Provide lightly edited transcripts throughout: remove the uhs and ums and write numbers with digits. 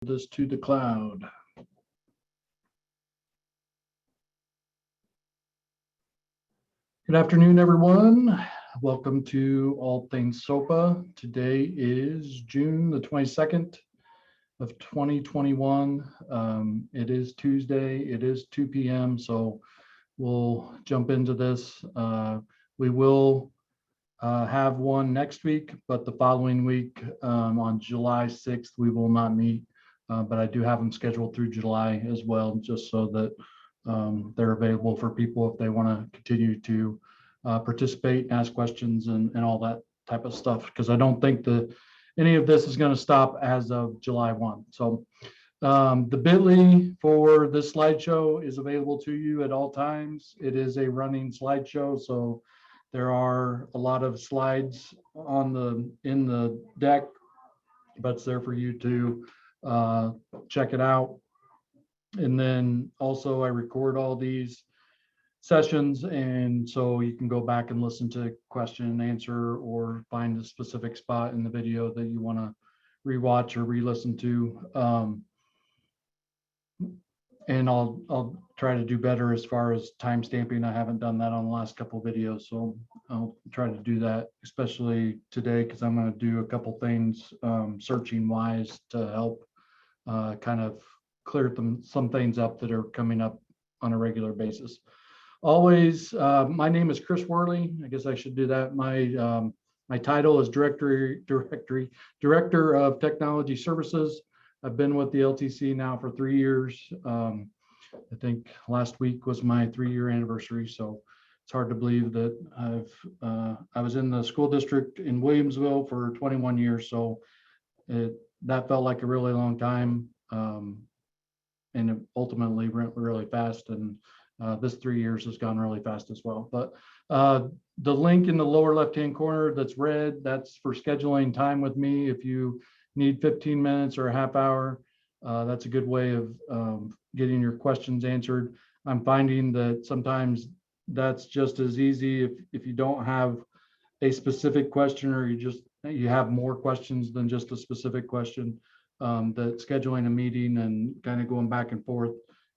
this to the cloud. Good afternoon, everyone. Welcome to All Things SOPPA. Today is June the 22nd of 2021. It is Tuesday. It is 2 p.m. So we'll jump into this. We will have one next week, but the following week on July 6th, we will not meet. But I do have them scheduled through July as well, just so that they're available for people if they want to continue to participate, ask questions, and all that type of stuff. Because I don't think that any of this is going to stop as of July 1. So the bit.ly for this slideshow is available to you at all times. It is a running slideshow, so there are a lot of slides in the deck, but it's there for you to check it out. And then also I record all these sessions, and so you can go back and listen to question and answer, or find a specific spot in the video that you want to rewatch or re-listen to. And I'll try to do better as far as time stamping. I haven't done that on the last couple of videos, so I'll try to do that, especially today, because I'm going to do a couple things searching wise to help kind of clear some things up that are coming up on a regular basis. Always, my name is Chris Worley. I guess I should do that. My title is Director of Technology Services. I've been with the LTC now for 3 years. I think last week was my 3-year anniversary, so it's hard to believe that I was in the school district in Williamsville for 21 years, so that felt like a really long time, and it ultimately went really fast, and this 3 years has gone really fast as well. But the link in the lower left-hand corner that's red, that's for scheduling time with me. If you need 15 minutes or a half hour, that's a good way of getting your questions answered. I'm finding that sometimes that's just as easy if you don't have a specific question, or you have more questions than just a specific question, that scheduling a meeting and kind of going back and forth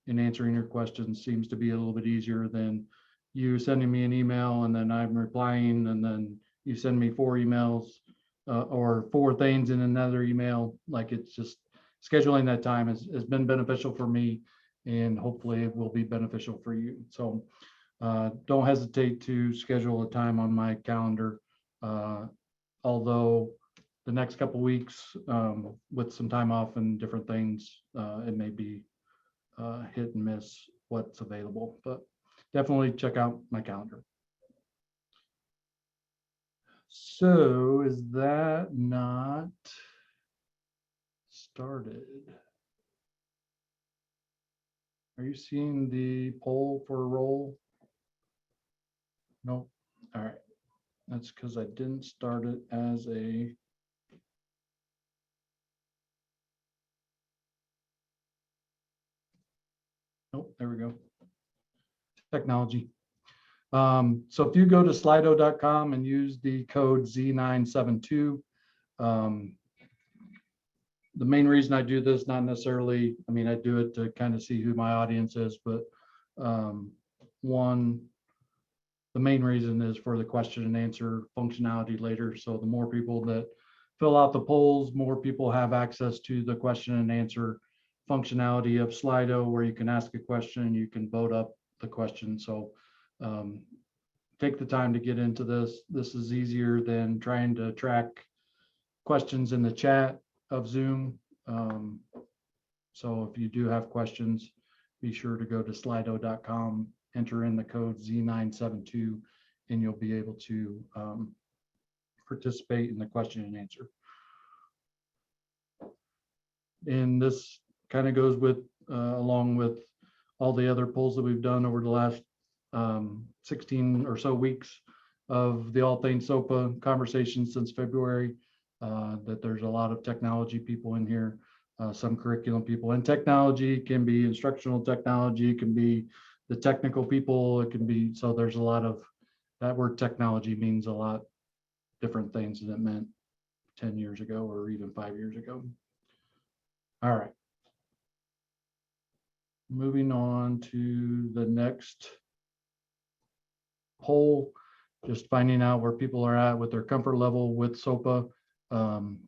and answering your questions seems to be a little bit easier than you sending me an email and then I'm replying, and then you send me 4 emails or 4 things in another email. Like, it's just scheduling that time has been beneficial for me, and hopefully it will be beneficial for you. So don't hesitate to schedule a time on my calendar. Although the next couple of weeks, with some time off and different things, it may be hit and miss what's available, but definitely check out my calendar. So is that not started? Are you seeing the poll for a role? Nope. All right. That's because I didn't start it as a. Nope, there we go. Technology. So if you go to slido.com and use the code Z972, the main reason I do this, not necessarily, I mean, I do it to kind of see who my audience is, but the main reason is for the question and answer functionality later. So the more people that fill out the polls, more people have access to the question and answer functionality of Slido, where you can ask a question, you can vote up the question. So take the time to get into this. This is easier than trying to track questions in the chat of Zoom. So if you do have questions, be sure to go to slido.com, enter in the code Z972, and you'll be able to participate in the question and answer. And this kind of goes with along with all the other polls that we've done over the last 16 or so weeks of the All Things SOPPA conversations since February, that there's a lot of technology people in here, some curriculum people. And technology can be instructional technology, it can be the technical people, it can be, so there's a lot of, that word technology means a lot different things than it meant 10 years ago or even 5 years ago. All right. Moving on to the next poll, just finding out where people are at with their comfort level with SOPPA. And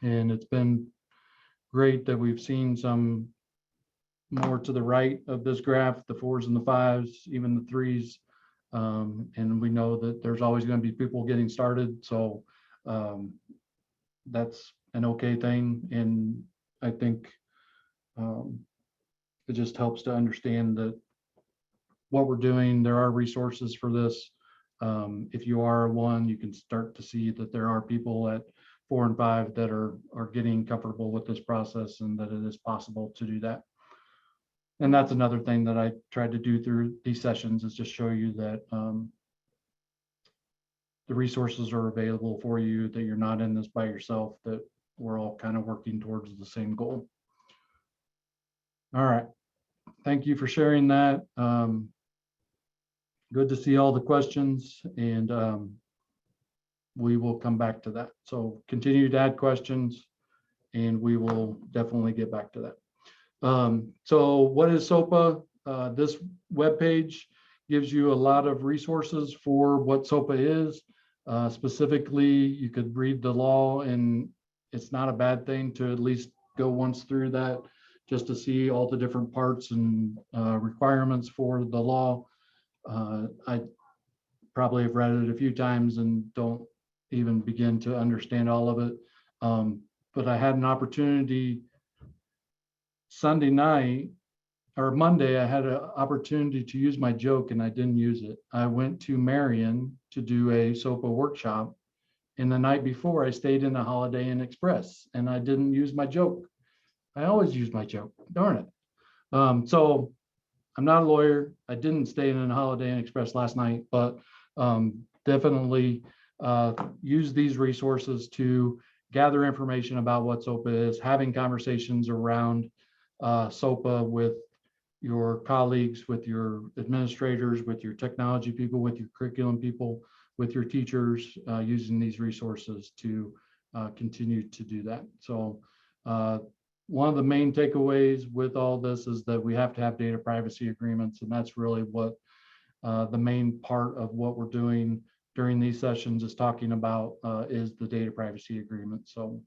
it's been great that we've seen some more to the right of this graph, the 4s and the 5s, even the 3s. And we know that there's always going to be people getting started. So that's an okay thing. And I think it just helps to understand that what we're doing, there are resources for this. If you are one, you can start to see that there are people at 4 and 5 that are getting comfortable with this process, and that it is possible to do that. And that's another thing that I tried to do through these sessions, is just show you that the resources are available for you, that you're not in this by yourself, that we're all kind of working towards the same goal. All right. Thank you for sharing that. Good to see all the questions, and we will come back to that. So continue to add questions, and we will definitely get back to that. So what is SOPPA? This webpage gives you a lot of resources for what SOPPA is. Specifically, you could read the law, and it's not a bad thing to at least go once through that, just to see all the different parts and requirements for the law. I probably have read it a few times and don't even begin to understand all of it. But I had an opportunity Sunday night or Monday, I had an opportunity to use my joke and I didn't use it. I went to Marion to do a SOPPA workshop, and the night before I stayed in a Holiday Inn Express and I didn't use my joke. I always use my joke, darn it. So I'm not a lawyer. I didn't stay in a Holiday Inn Express last night, but definitely use these resources to gather information about what SOPPA is, having conversations around SOPPA with your colleagues, with your administrators, with your technology people, with your curriculum people, with your teachers, using these resources to continue to do that. So one of the main takeaways with all this is that we have to have data privacy agreements, and that's really what the main part of what we're doing during these sessions is talking about, is the data privacy agreement. So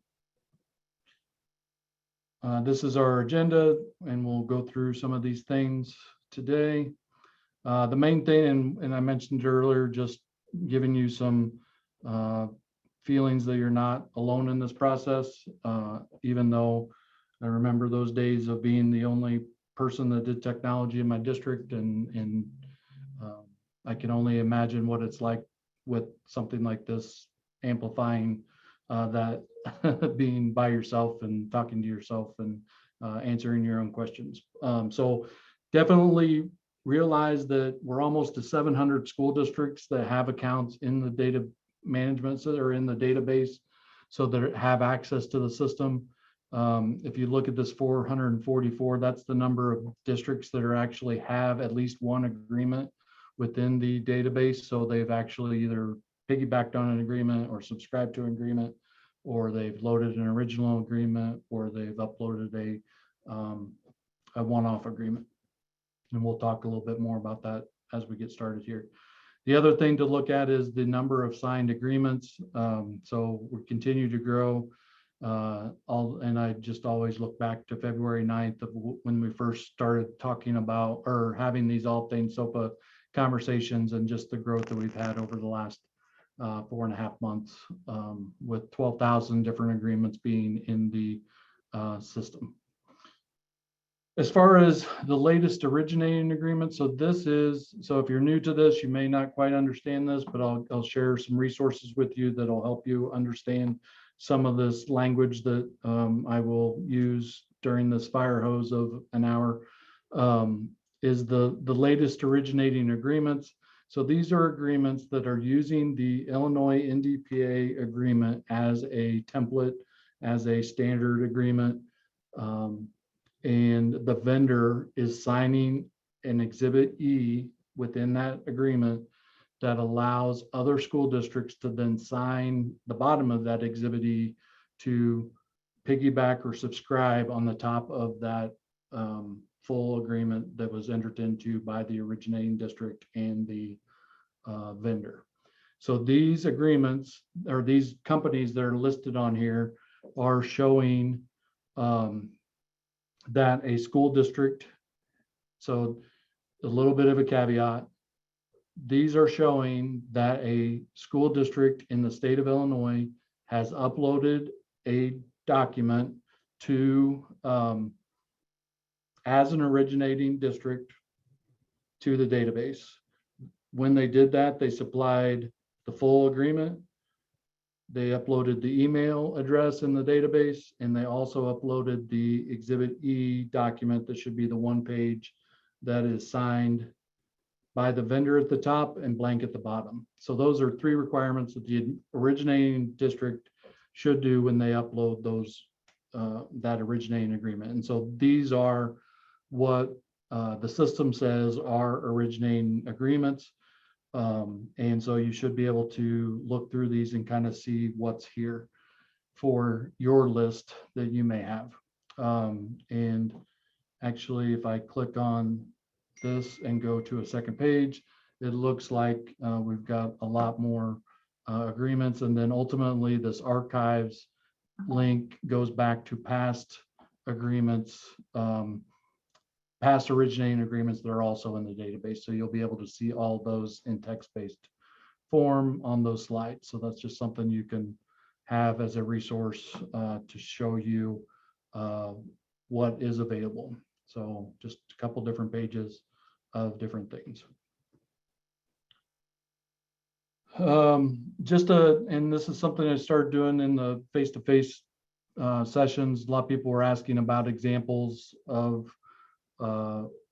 this is our agenda, and we'll go through some of these things today. The main thing, and I mentioned earlier, just giving you some feelings that you're not alone in this process, even though I remember those days of being the only person that did technology in my district, and I can only imagine what it's like with something like this, amplifying that being by yourself and talking to yourself and answering your own questions. So definitely realize that we're almost to 700 school districts that have accounts in the data management, so they're in the database, so that have access to the system. If you look at this 444, that's the number of districts that are actually have at least one agreement within the database. So they've actually either piggybacked on an agreement or subscribed to an agreement, or they've loaded an original agreement, or they've uploaded a one-off agreement. And we'll talk a little bit more about that as we get started here. The other thing to look at is the number of signed agreements. So we continue to grow. And I just always look back to February 9th of when we first started talking about or having these all things SOPPA conversations, and just the growth that we've had over the last 4.5 months, with 12,000 different agreements being in the system. As far as the latest originating agreement, so if you're new to this, you may not quite understand this, but I'll share some resources with you that'll help you understand some of this language that I will use during this fire hose of an hour. Is the latest originating agreements. So these are agreements that are using the Illinois NDPA agreement as a template, as a standard agreement. And the vendor is signing an Exhibit E within that agreement that allows other school districts to then sign the bottom of that Exhibit E to piggyback or subscribe on the top of that full agreement that was entered into by the originating district and the vendor. So these agreements, or these companies that are listed on here, are showing that a school district, so a little bit of a caveat, these are showing that a school district in the state of Illinois has uploaded a document to as an originating district to the database. When they did that, they supplied the full agreement. They uploaded the email address in the database, and they also uploaded the Exhibit E document that should be the one page that is signed by the vendor at the top and blank at the bottom. So those are three requirements that the originating district should do when they upload those that originating agreement. And so these are what the system says are originating agreements. And so you should be able to look through these and kind of see what's here for your list that you may have. And actually, if I click on this and go to a second page, it looks like we've got a lot more agreements. And then ultimately this archives link goes back to past agreements, past originating agreements that are also in the database. So you'll be able to see all those in text-based form on those slides. So that's just something you can have as a resource to show you what is available. So just a couple different pages of different things. And this is something I started doing in the face-to-face sessions. A lot of people were asking about examples of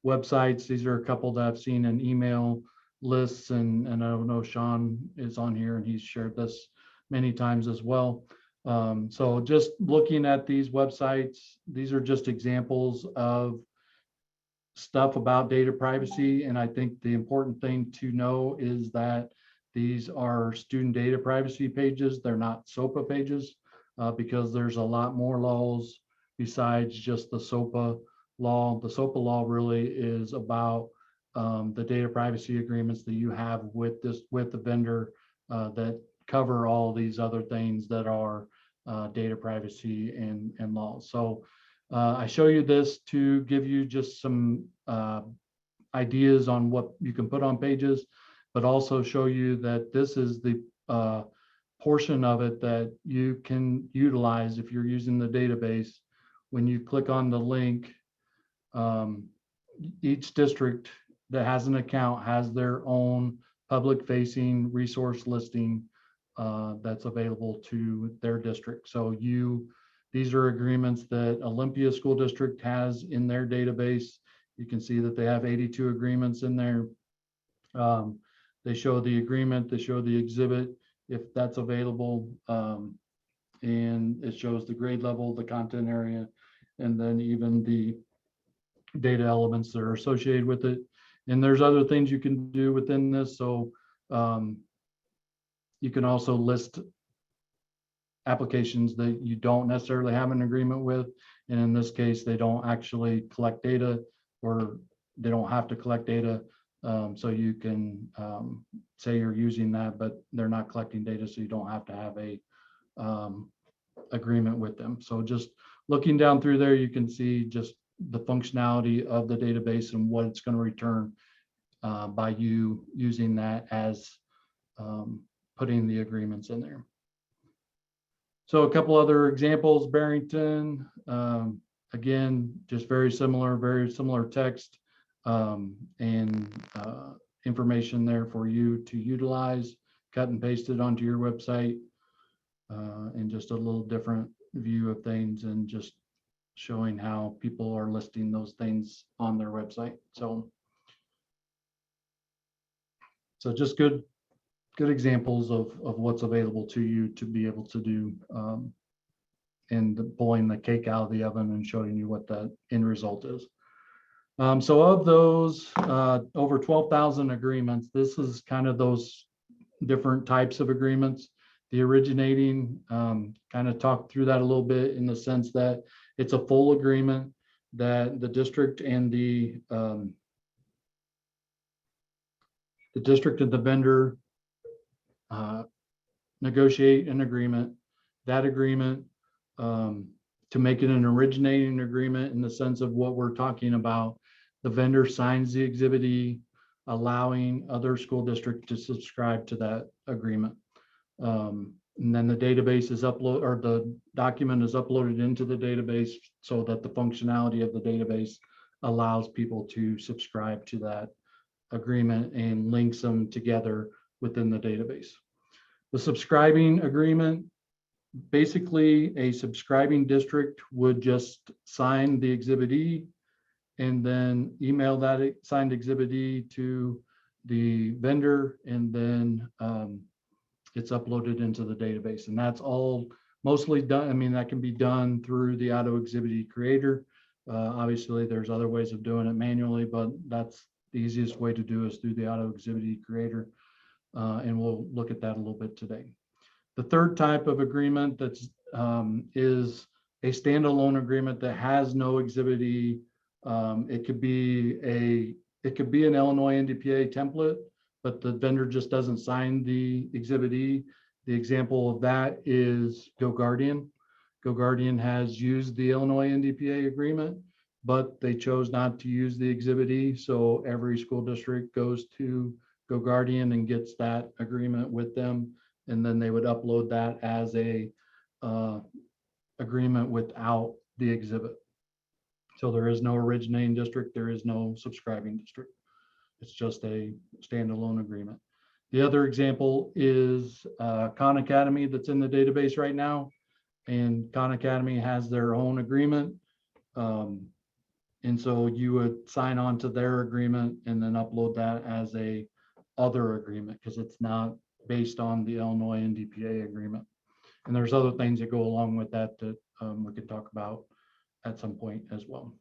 websites. These are a couple that I've seen in email lists, and I don't know, Sean is on here and he's shared this many times as well. So just looking at these websites, these are just examples of stuff about data privacy. And I think the important thing to know is that these are student data privacy pages. They're not SOPPA pages because there's a lot more laws besides just the SOPPA law. The SOPPA law really is about the data privacy agreements that you have with the vendor that cover all these other things that are data privacy and laws. So I show you this to give you just some ideas on what you can put on pages, but also show you that this is the portion of it that you can utilize if you're using the database. When you click on the link, each district that has an account has their own public-facing resource listing that's available to their district. So these are agreements that Olympia School District has in their database. You can see that they have 82 agreements in there. They show the agreement, they show the exhibit if that's available, and it shows the grade level, the content area, and then even the data elements that are associated with it. And there's other things you can do within this. So you can also list applications that you don't necessarily have an agreement with. And in this case, they don't actually collect data, or they don't have to collect data. So you can say you're using that, but they're not collecting data, so you don't have to have a agreement with them. So just looking down through there, you can see just the functionality of the database and what it's going to return by you using that as putting the agreements in there. So a couple other examples, Barrington, again, just very similar text and information there for you to utilize, cut and paste it onto your website, and just a little different view of things and just showing how people are listing those things on their website. So just good examples of what's available to you to be able to do and pulling the cake out of the oven and showing you what the end result is. So of those over 12,000 agreements, this is kind of those different types of agreements. The originating, kind of talked through that a little bit in the sense that it's a full agreement that the district and the district and the vendor negotiate an agreement. That agreement, to make it an originating agreement in the sense of what we're talking about, the vendor signs the Exhibit E, allowing other school districts to subscribe to that agreement. And then the database is uploaded, or the document is uploaded into the database so that the functionality of the database allows people to subscribe to that agreement and links them together within the database. The subscribing agreement, basically a subscribing district would just sign the Exhibit E and then email that signed Exhibit E to the vendor, and then it's uploaded into the database. And that's all mostly done. I mean, that can be done through the Auto Exhibit E creator. Obviously, there's other ways of doing it manually, but that's the easiest way to do is through the Auto Exhibit E creator. And we'll look at that a little bit today. The third type of agreement that's is a standalone agreement that has no Exhibit E. It could be an Illinois NDPA template, but the vendor just doesn't sign the Exhibit E. The example of that is GoGuardian. GoGuardian has used the Illinois NDPA agreement, but they chose not to use the Exhibit E. So every school district goes to GoGuardian and gets that agreement with them. And then they would upload that as a agreement without the exhibit. So there is no originating district, there is no subscribing district. It's just a standalone agreement. The other example is Khan Academy that's in the database right now. And Khan Academy has their own agreement. And so you would sign on to their agreement and then upload that as a other agreement because it's not based on the Illinois NDPA agreement. And there's other things that go along with that that we could talk about at some point as well.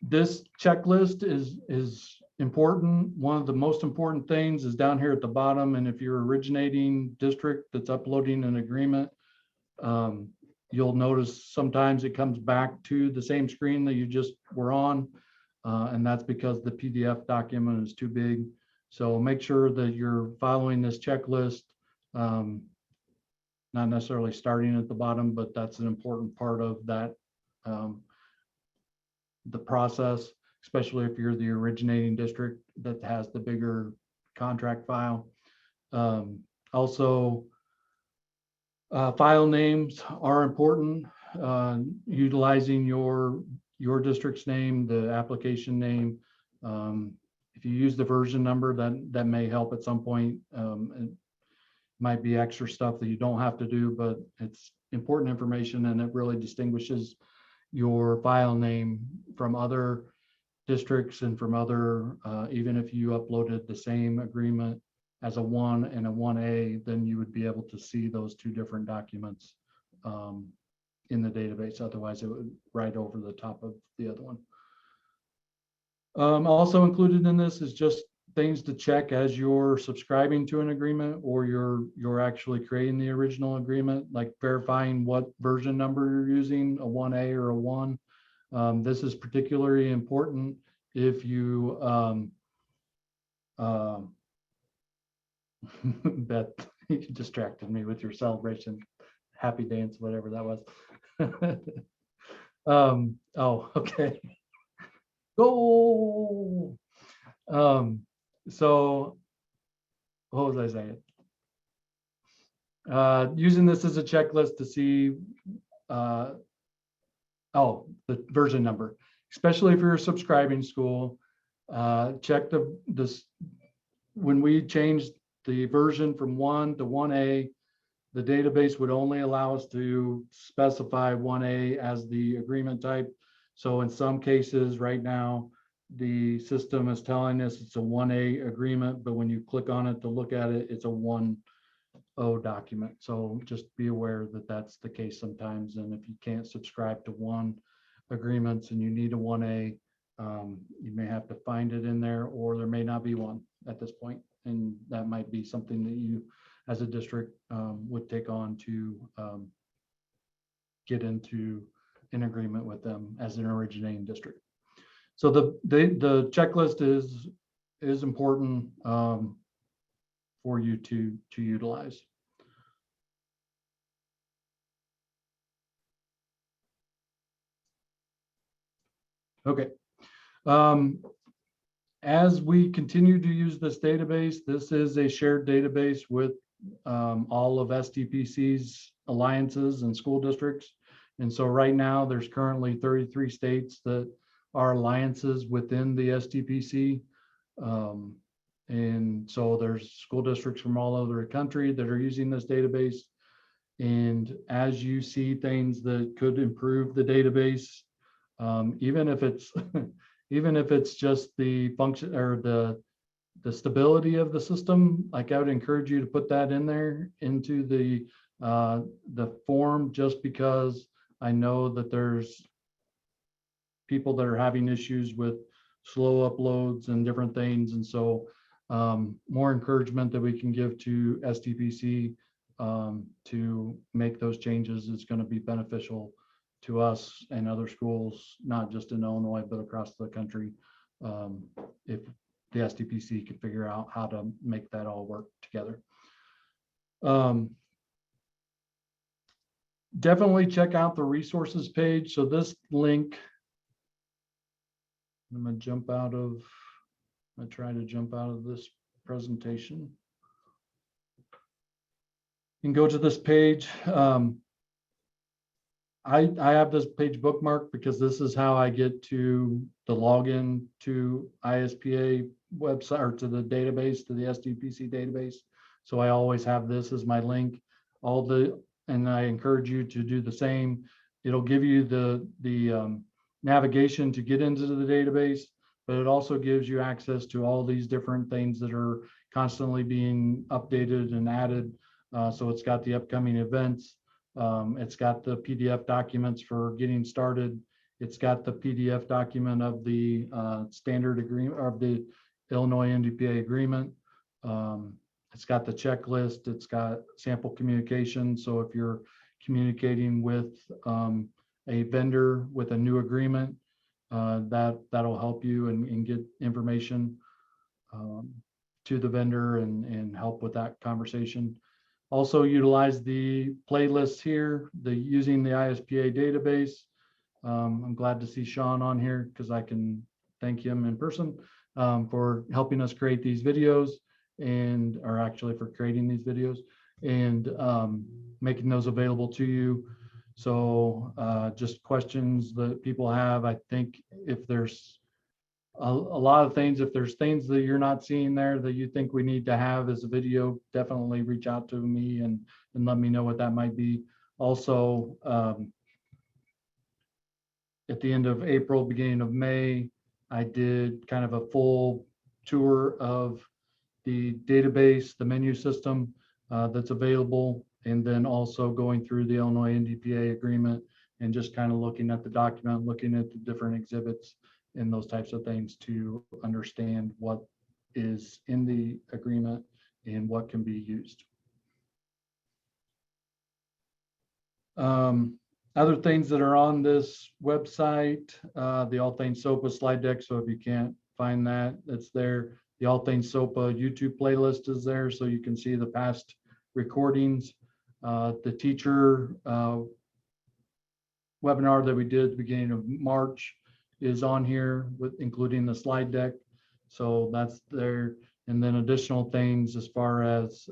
This checklist is important. One of the most important things is down here at the bottom. And if you're originating district that's uploading an agreement, you'll notice sometimes it comes back to the same screen that you just were on. And that's because the PDF document is too big. So make sure that you're following this checklist, not necessarily starting at the bottom, but that's an important part of that, the process, especially if you're the originating district that has the bigger contract file. Also, file names are important. Utilizing your district's name, the application name. If you use the version number, that may help at some point. It might be extra stuff that you don't have to do, but it's important information and it really distinguishes your file name from other districts and from other, even if you uploaded the same agreement as a 1 and a 1A, then you would be able to see those two different documents in the database. Otherwise, it would right over the top of the other one. Also included in this is just things to check as you're subscribing to an agreement or you're actually creating the original agreement, like verifying what version number you're using, a 1A or a 1. This is particularly important if you Beth, you distracted me with your celebration, happy dance, whatever that was. Oh, okay. Go. So what was I saying? Using this as a checklist to see the version number, especially if you're a subscribing school. Check this when we changed the version from 1 to 1A, the database would only allow us to specify 1A as the agreement type. So in some cases right now, the system is telling us it's a 1A agreement, but when you click on it to look at it, it's a 1O document. So just be aware that that's the case sometimes. And if you can't subscribe to 1 agreements and you need a 1A, you may have to find it in there, or there may not be one at this point. and that might be something that you as a district would take on to get into an agreement with them as an originating district. So the checklist is important for you to utilize. Okay. As we continue to use this database, this is a shared database with all of SDPC's alliances and school districts. And so right now there's currently 33 states that are alliances within the SDPC. And so there's school districts from all over the country that are using this database. And as you see things that could improve the database, even if it's even if it's just the function or the stability of the system, like I would encourage you to put that in there into the form, just because I know that there's people that are having issues with slow uploads and different things. And so more encouragement that we can give to SDPC to make those changes is going to be beneficial to us and other schools, not just in Illinois, but across the country. If the SDPC can figure out how to make that all work together. Definitely check out the resources page. So this link, I'm going to jump out of, I try to jump out of this presentation and go to this page. I have this page bookmarked because this is how I get to the login to ISPA website, or to the database, to the SDPC database. So I always have this as my link. And I encourage you to do the same. It'll give you the navigation to get into the database, but it also gives you access to all these different things that are constantly being updated and added. So it's got the upcoming events. It's got the PDF documents for getting started. It's got the PDF document of the standard agreement, of the Illinois NDPA agreement. It's got the checklist. It's got sample communication. So if you're communicating with a vendor with a new agreement, that'll help you and get information to the vendor and help with that conversation. Also utilize the playlists here, using the ISPA database. I'm glad to see Sean on here because I can thank him in person for helping us create these videos, or actually for creating these videos and making those available to you. So just questions that people have. I think if there's a lot of things, if there's things that you're not seeing there that you think we need to have as a video, definitely reach out to me and let me know what that might be. Also, at the end of April, beginning of May, I did kind of a full tour of the database, the menu system that's available, and then also going through the Illinois NDPA agreement and just kind of looking at the document, looking at the different exhibits and those types of things to understand what is in the agreement and what can be used. Other things that are on this website, the All Things SOPPA slide deck. So if you can't find that, it's there. The All Things SOPPA YouTube playlist is there, so you can see the past recordings. The teacher webinar that we did at the beginning of March is on here, with including the slide deck. So that's there. And then additional things as far as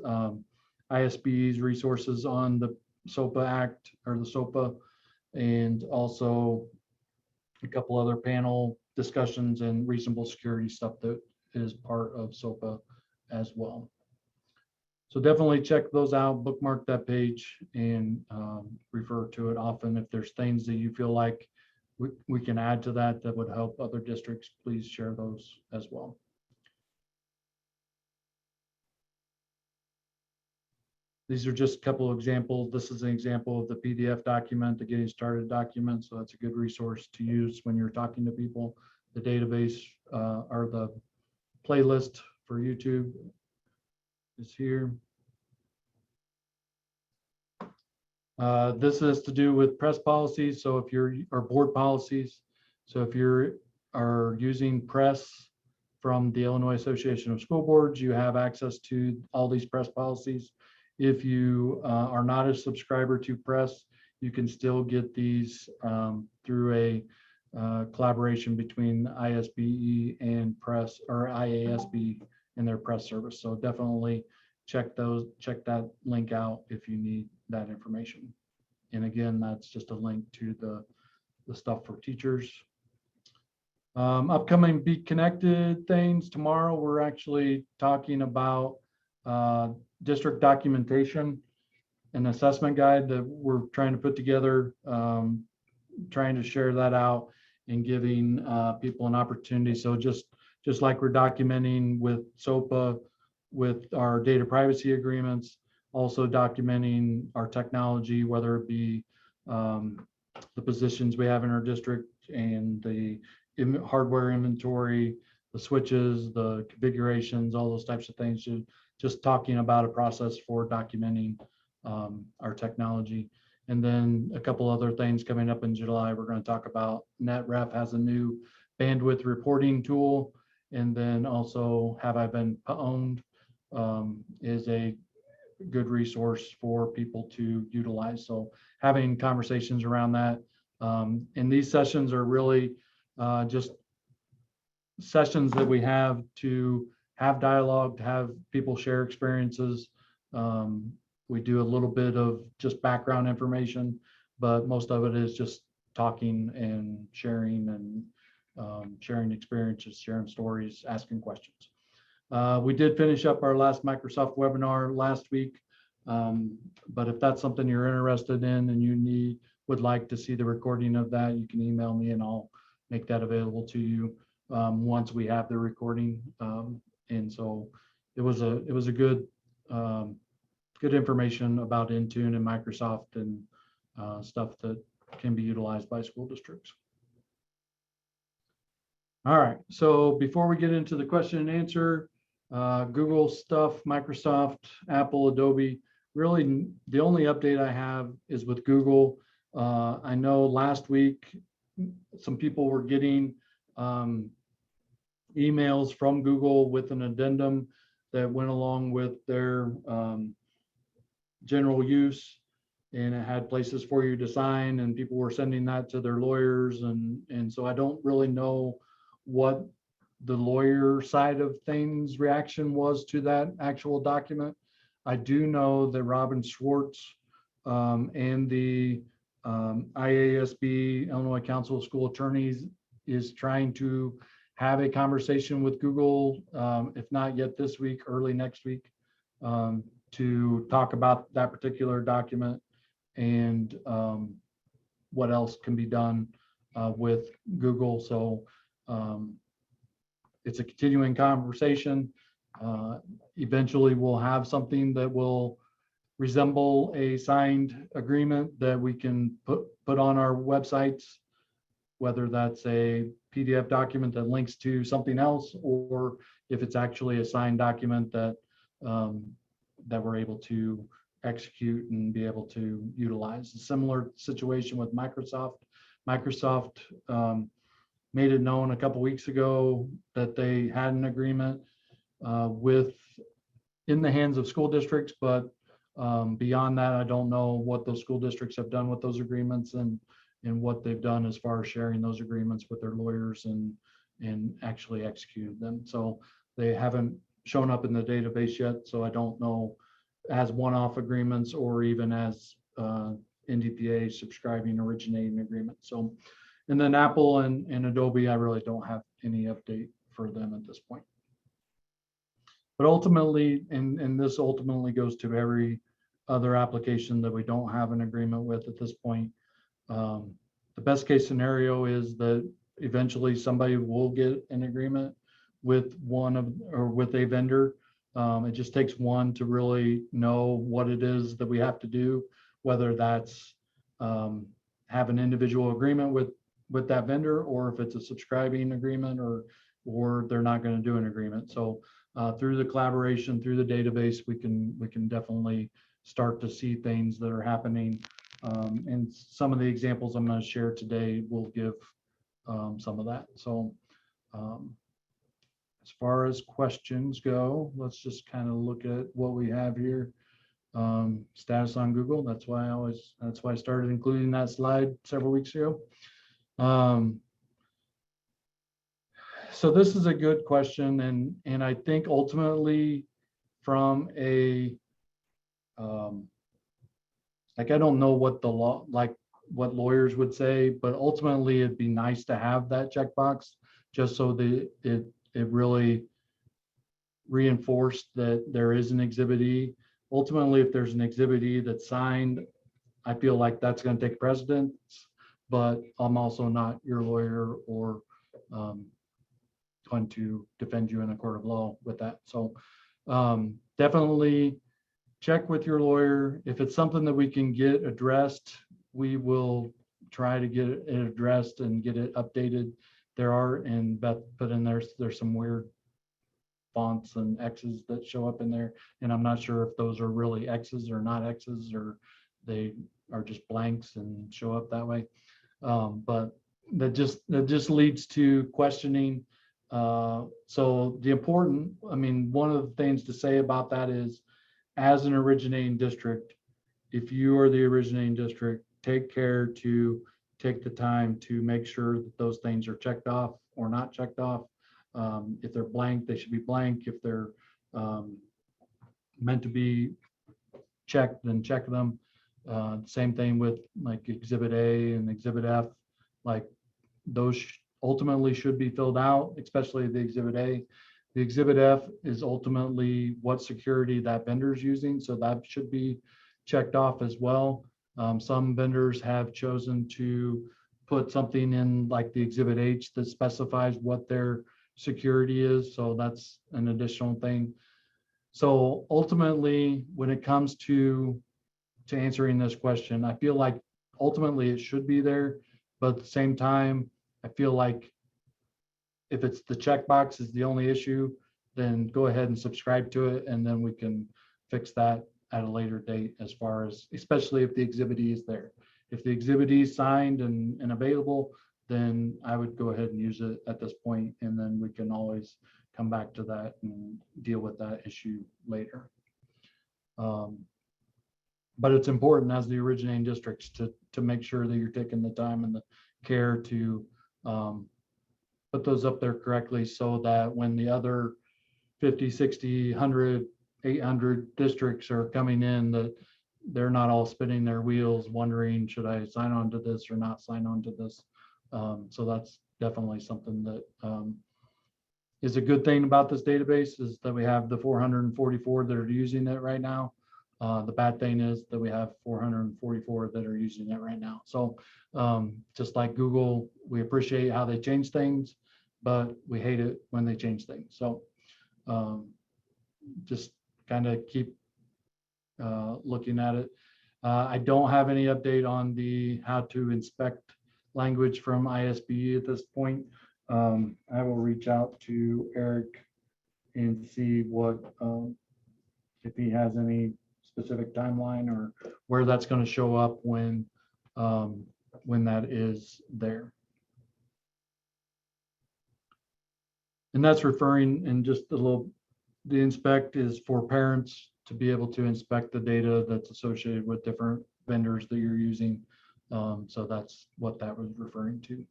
ISBE's resources on the SOPPA Act, or the SOPPA, and also a couple other panel discussions and reasonable security stuff that is part of SOPPA as well. So definitely check those out, bookmark that page, and refer to it often. If there's things that you feel like we can add to that would help other districts, please share those as well. These are just a couple of examples. This is an example of the PDF document, the getting started document. So that's a good resource to use when you're talking to people. The database or the playlist for YouTube is here. This has to do with press policies. So if you're, or board policies. So if you're are using press from the Illinois Association of School Boards, you have access to all these press policies. If you are not a subscriber to press, you can still get these through a collaboration between ISBE and press, or IASB and their press service. So definitely check that link out if you need that information. And again, that's just a link to the stuff for teachers. Upcoming Be Connected things. Tomorrow, we're actually talking about district documentation, an assessment guide that we're trying to put together, trying to share that out and giving people an opportunity. So just like we're documenting with SOPPA, with our data privacy agreements, also documenting our technology, whether it be the positions we have in our district and the hardware inventory, the switches, the configurations, all those types of things. Just talking about a process for documenting our technology. And then a couple other things coming up in July. We're going to talk about NetRef has a new bandwidth reporting tool. And then also Have I Been Pwned is a good resource for people to utilize. So having conversations around that. And these sessions are really just sessions that we have to have dialogue, to have people share experiences. We do a little bit of just background information, but most of it is just talking and sharing and sharing experiences, sharing stories, asking questions. We did finish up our last Microsoft webinar last week, but if that's something you're interested in and you would like to see the recording of that, you can email me and I'll make that available to you once we have the recording. And so it was a good good information about Intune and Microsoft and stuff that can be utilized by school districts. All right, so before we get into the question and answer, Google stuff, Microsoft, Apple, Adobe, really the only update I have is with Google. I know last week some people were getting emails from Google with an addendum that went along with their general use, and it had places for you to sign, and people were sending that to their lawyers, and so I don't really know what the lawyer side of things reaction was to that actual document. I do know that Robin Schwartz and the IASB, Illinois Council of School Attorneys, is trying to have a conversation with Google, if not yet this week, early next week, to talk about that particular document and what else can be done with Google. So it's a continuing conversation. Eventually we'll have something that will resemble a signed agreement that we can put on our websites, whether that's a PDF document that links to something else, or if it's actually a signed document that that we're able to execute and be able to utilize. A similar situation with Microsoft. Microsoft made it known a couple weeks ago that they had an agreement in the hands of school districts, but beyond that, I don't know what those school districts have done with those agreements and what they've done as far as sharing those agreements with their lawyers and actually executed them. So they haven't shown up in the database yet, so I don't know as one-off agreements or even as NDPA subscribing originating agreements. So, and then Apple and Adobe, I really don't have any update for them at this point. But ultimately, and this ultimately goes to every other application that we don't have an agreement with at this point. The best case scenario is that eventually somebody will get an agreement with with a vendor. It just takes one to really know what it is that we have to do, whether that's have an individual agreement with that vendor, or if it's a subscribing agreement, or they're not going to do an agreement. So through the collaboration, through the database, we can definitely start to see things that are happening. And some of the examples I'm going to share today will give some of that. So as far as questions go, let's just kind of look at what we have here. Status on Google. That's why I started including that slide several weeks ago. So this is a good question, and I think ultimately from a like, I don't know what the law, like what lawyers would say, but ultimately it'd be nice to have that checkbox just so that it really reinforced that there is an Exhibit E. Ultimately, if there's an Exhibit E that's signed, I feel like that's going to take precedence, but I'm also not your lawyer or going to defend you in a court of law with that. So definitely check with your lawyer. If it's something that we can get addressed, we will try to get it addressed and get it updated. There are, and Beth put in there's some weird fonts and X's that show up in there, and I'm not sure if those are really X's or not X's, or they are just blanks and show up that way. But that just leads to questioning. So the important, I mean, one of the things to say about that is, as an originating district, if you are the originating district, take care to take the time to make sure that those things are checked off or not checked off. If they're blank, they should be blank. If they're meant to be checked, then check them. Same thing with like Exhibit A and Exhibit F. Like those ultimately should be filled out, especially the Exhibit A. The Exhibit F is ultimately what security that vendor is using, so that should be checked off as well. Some vendors have chosen to put something in like the Exhibit H that specifies what their security is, so that's an additional thing. So ultimately, when it comes to answering this question, I feel like ultimately it should be there, but at the same time, I feel like if it's the checkbox is the only issue, then go ahead and subscribe to it, and then we can fix that at a later date, as far as, especially if the Exhibit E is there. If the Exhibit E is signed and available, then I would go ahead and use it at this point, and then we can always come back to that and deal with that issue later. But it's important as the originating districts to make sure that you're taking the time and the care to put those up there correctly, so that when the other 50, 60, 100, 800 districts are coming in, that they're not all spinning their wheels wondering, should I sign on to this or not sign on to this? So that's definitely something that is a good thing about this database, is that we have the 444 that are using it right now. The bad thing is that we have 444 that are using it right now. So just like Google, we appreciate how they change things, but we hate it when they change things. So just kind of keep looking at it. I don't have any update on the how to inspect language from ISBE at this point. I will reach out to Eric and see what if he has any specific timeline or where that's going to show up when that is there. And that's referring, and just a little, the inspect is for parents to be able to inspect the data that's associated with different vendors that you're using. So that's what that was referring to.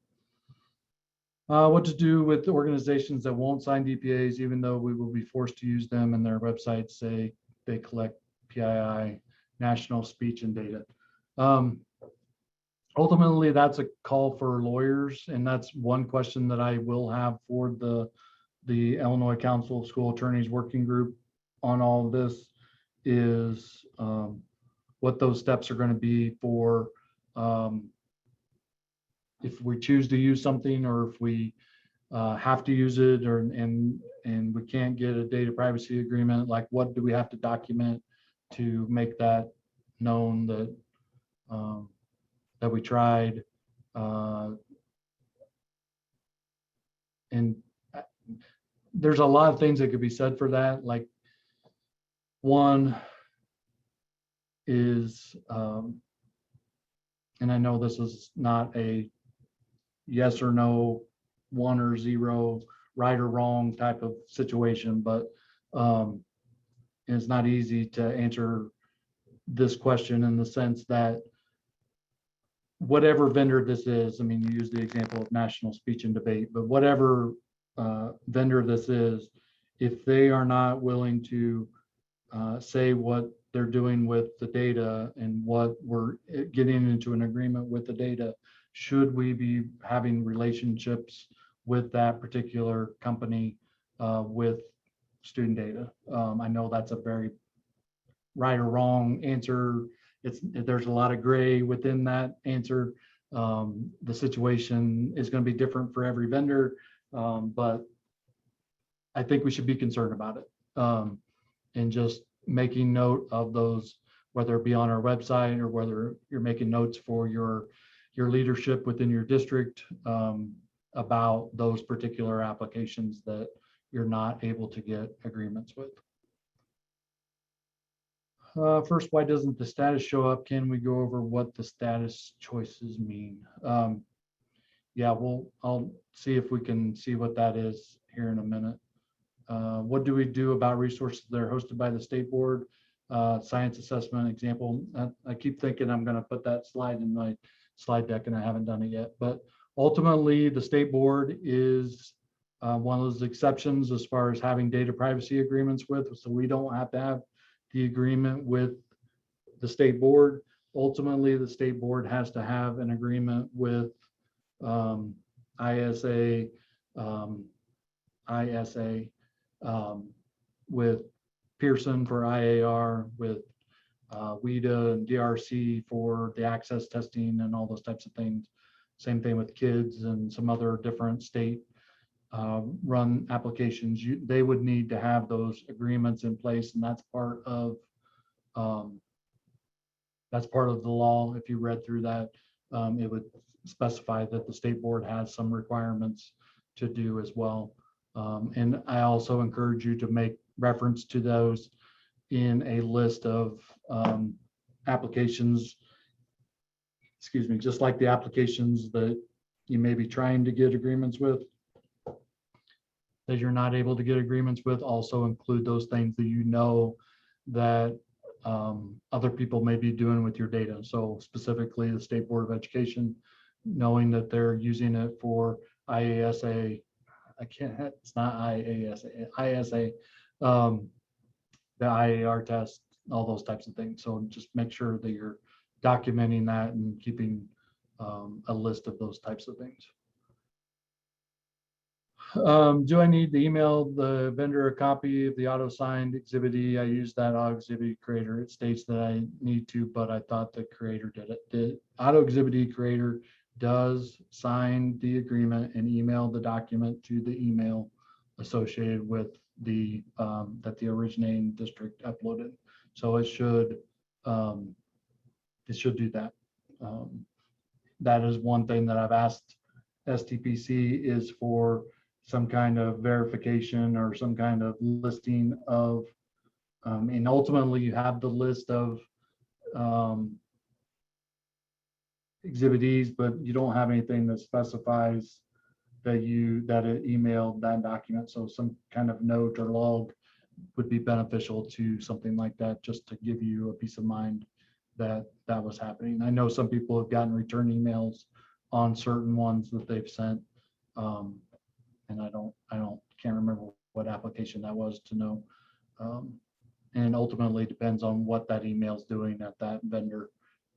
What to do with organizations that won't sign DPAs, even though we will be forced to use them, and their websites say they collect PII, national speech and data. Ultimately, that's a call for lawyers, and that's one question that I will have for the Illinois Council of School Attorneys Working Group on all of this, is what those steps are going to be for if we choose to use something, or if we have to use it, or and we can't get a data privacy agreement. Like, what do we have to document to make that known that that we tried? And there's a lot of things that could be said for that. Like, one is, and I know this is not a yes or no, 1 or 0, right or wrong type of situation, but it's not easy to answer this question in the sense that whatever vendor this is, I mean, you use the example of national speech and debate, but whatever vendor this is, if they are not willing to say what they're doing with the data and what we're getting into an agreement with the data, should we be having relationships with that particular company with student data? I know that's a very right or wrong answer. There's a lot of gray within that answer. The situation is going to be different for every vendor, but I think we should be concerned about it, and just making note of those, whether it be on our website or whether you're making notes for your leadership within your district about those particular applications that you're not able to get agreements with. First, why doesn't the status show up? Can we go over what the status choices mean? Yeah, I'll see if we can see what that is here in a minute. What do we do about resources that are hosted by the state board? Science assessment example. I keep thinking I'm going to put that slide in my slide deck, and I haven't done it yet. But ultimately, the state board is one of those exceptions as far as having data privacy agreements with. So we don't have to have the agreement with the state board. Ultimately, the state board has to have an agreement with ISA, with Pearson for IAR, with WIDA and DRC for the access testing and all those types of things. Same thing with kids and some other different state run applications. They would need to have those agreements in place, and that's part of the law. If you read through that, it would specify that the state board has some requirements to do as well. And I also encourage you to make reference to those in a list of applications, excuse me, just like the applications that you may be trying to get agreements with, that you're not able to get agreements with. Also include those things that you know that other people may be doing with your data. So specifically the State Board of Education, knowing that they're using it for IASA, it's not IASA, ISA, the IAR test, all those types of things. So just make sure that you're documenting that and keeping a list of those types of things. Do I need to email the vendor a copy of the auto-signed Exhibit E? I use that auto exhibit creator. It states that I need to, but I thought the creator did it. The auto exhibit E creator does sign the agreement and email the document to the email associated with the that the originating district uploaded. So it should do that. That is one thing that I've asked STPC is for some kind of verification or some kind of listing of, and ultimately you have the list of Exhibit E's, but you don't have anything that specifies that it emailed that document. So some kind of note or log would be beneficial to something like that, just to give you a peace of mind that that was happening. I know some people have gotten return emails on certain ones that they've sent, and I can't remember what application that was to know. And ultimately depends on what that email is doing at that vendor.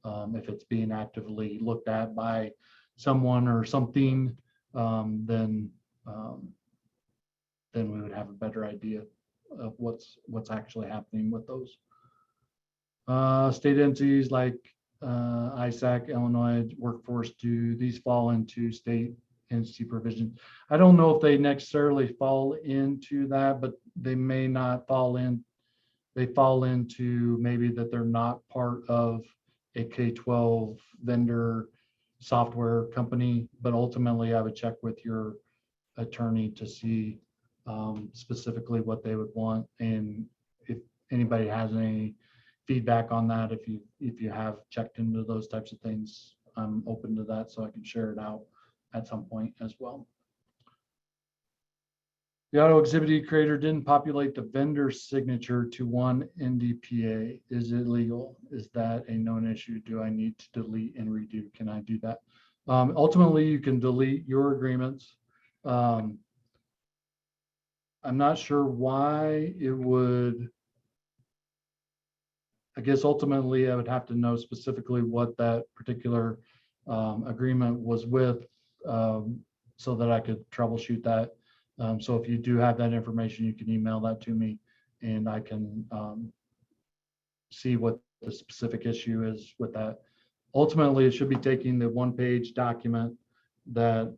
If it's being actively looked at by someone or something, then we would have a better idea of what's actually happening with those. State entities like ISAC, Illinois Workforce, do these fall into state entity provision? I don't know if they necessarily fall into that, but they may not fall in. They fall into maybe that they're not part of a K-12 vendor software company, but ultimately I would check with your attorney to see specifically what they would want. And if anybody has any feedback on that, if you have checked into those types of things, I'm open to that, so I can share it out at some point as well. The auto exhibit creator didn't populate the vendor signature to one NDPA. Is it legal? Is that a known issue? Do I need to delete and redo? Can I do that? Ultimately, you can delete your agreements. I'm not sure why it would. I guess ultimately I would have to know specifically what that particular agreement was with, so that I could troubleshoot that. So if you do have that information, you can email that to me and I can see what the specific issue is with that. Ultimately, it should be taking the one-page document that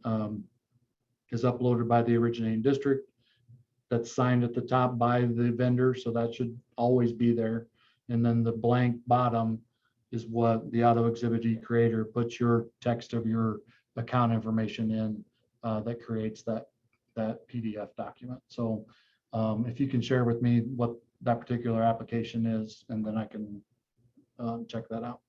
is uploaded by the originating district, that's signed at the top by the vendor, so that should always be there. And then the blank bottom is what the auto exhibit creator puts your text of your account information in, that creates that PDF document. So if you can share with me what that particular application is, and then I can check that out.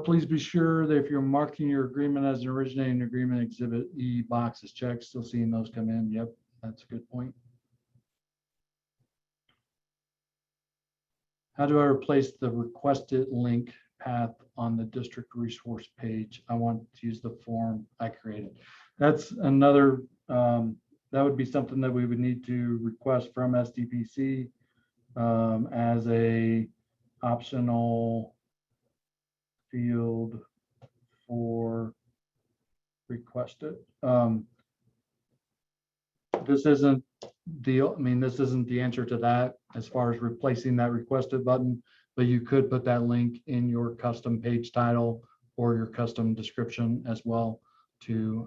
Please be sure that if you're marking your agreement as an originating agreement, exhibit E box is checked. Still seeing those come in. Yep, that's a good point. How do I replace the requested link path on the district resource page? I want to use the form I created. That's another, that would be something that we would need to request from SDPC as a optional field for requested. This isn't this isn't the answer to that as far as replacing that requested button, but you could put that link in your custom page title or your custom description as well to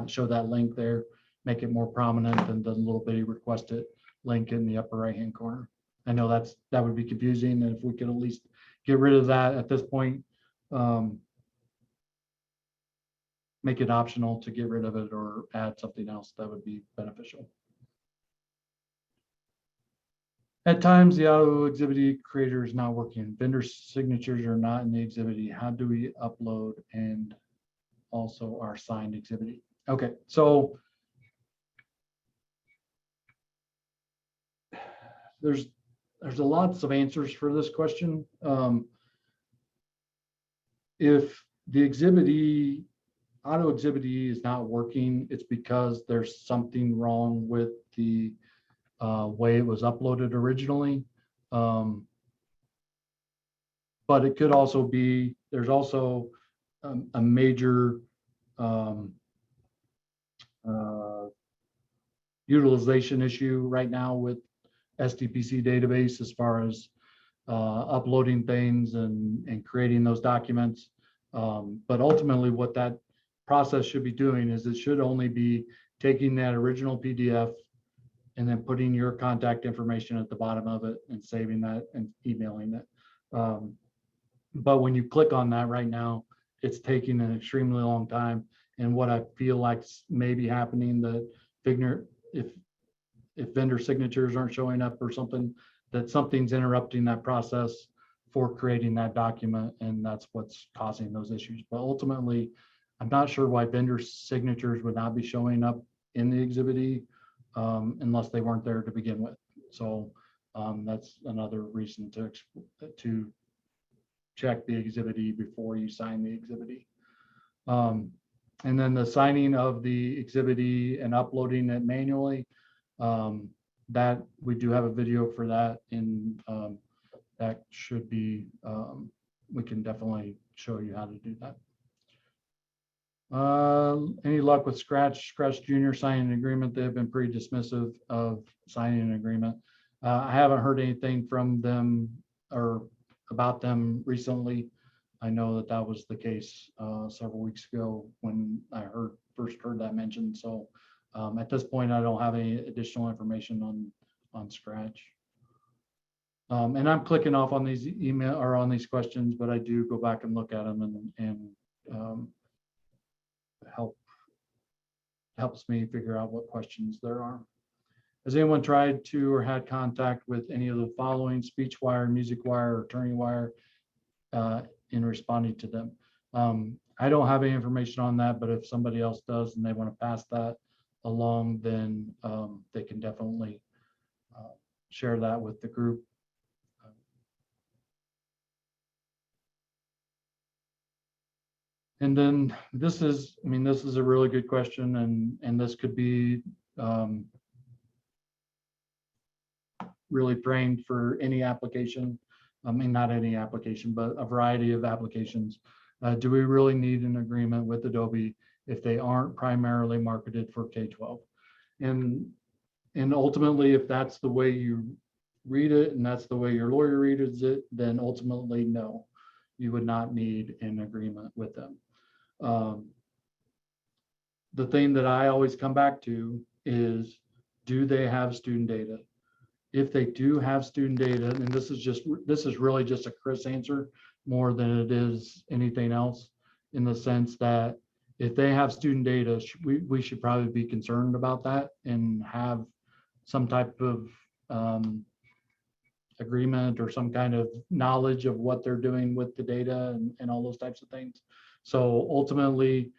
show that link there, make it more prominent than the little bitty requested link in the upper right hand corner. I know that would be confusing, and if we could at least get rid of that at this point, make it optional to get rid of it or add something else, that would be beneficial. At times, the auto exhibit creator is not working. Vendor signatures are not in the exhibit. How do we upload and also our signed exhibit? Okay, so there's a lots of answers for this question. If the exhibit auto exhibit is not working, it's because there's something wrong with the way it was uploaded originally. But it could also be, there's also a major utilization issue right now with SDPC database as far as uploading things and creating those documents. But ultimately what that process should be doing is it should only be taking that original PDF and then putting your contact information at the bottom of it and saving that and emailing it. But when you click on that right now, it's taking an extremely long time. And what I feel like may be happening, that if vendor signatures aren't showing up or something, that something's interrupting that process for creating that document, and that's what's causing those issues. But ultimately, I'm not sure why vendor signatures would not be showing up in the exhibit E unless they weren't there to begin with. So that's another reason to check the exhibit E before you sign the exhibit E. And then the signing of the exhibit E and uploading it manually, that we do have a video for that, and that should be, we can definitely show you how to do that. Any luck with Scratch Junior signing an agreement? They've been pretty dismissive of signing an agreement. I haven't heard anything from them or about them recently. I know that was the case several weeks ago when I first heard that mentioned. So at this point, I don't have any additional information on Scratch. And I'm clicking off on these email or on these questions, but I do go back and look at them and help helps me figure out what questions there are. Has anyone tried to or had contact with any of the following: SpeechWire, MusicWire, or AttorneyWire in responding to them? I don't have any information on that, but if somebody else does and they want to pass that along, then they can definitely share that with the group. And then this is, I mean, this is a really good question, and this could be really framed for any application. I mean, not any application, but a variety of applications. Do we really need an agreement with Adobe if they aren't primarily marketed for K-12? And ultimately, if that's the way you read it and that's the way your lawyer reads it, then ultimately, no, you would not need an agreement with them. The thing that I always come back to is, do they have student data? If they do have student data, and this is really just a Chris answer more than it is anything else, in the sense that if they have student data, we should probably be concerned about that and have some type of agreement or some kind of knowledge of what they're doing with the data and all those types of things. So ultimately,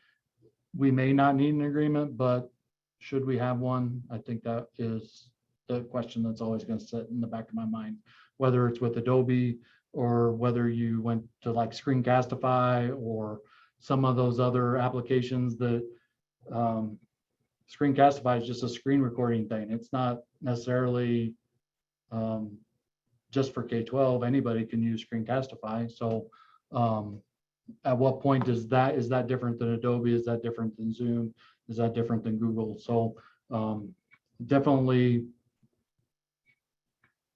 we may not need an agreement, but should we have one? I think that is the question that's always going to sit in the back of my mind, whether it's with Adobe or whether you went to like Screencastify or some of those other applications that Screencastify is just a screen recording thing. It's not necessarily just for K-12. Anybody can use Screencastify. So at what point is that different than Adobe? Is that different than Zoom? Is that different than Google? So definitely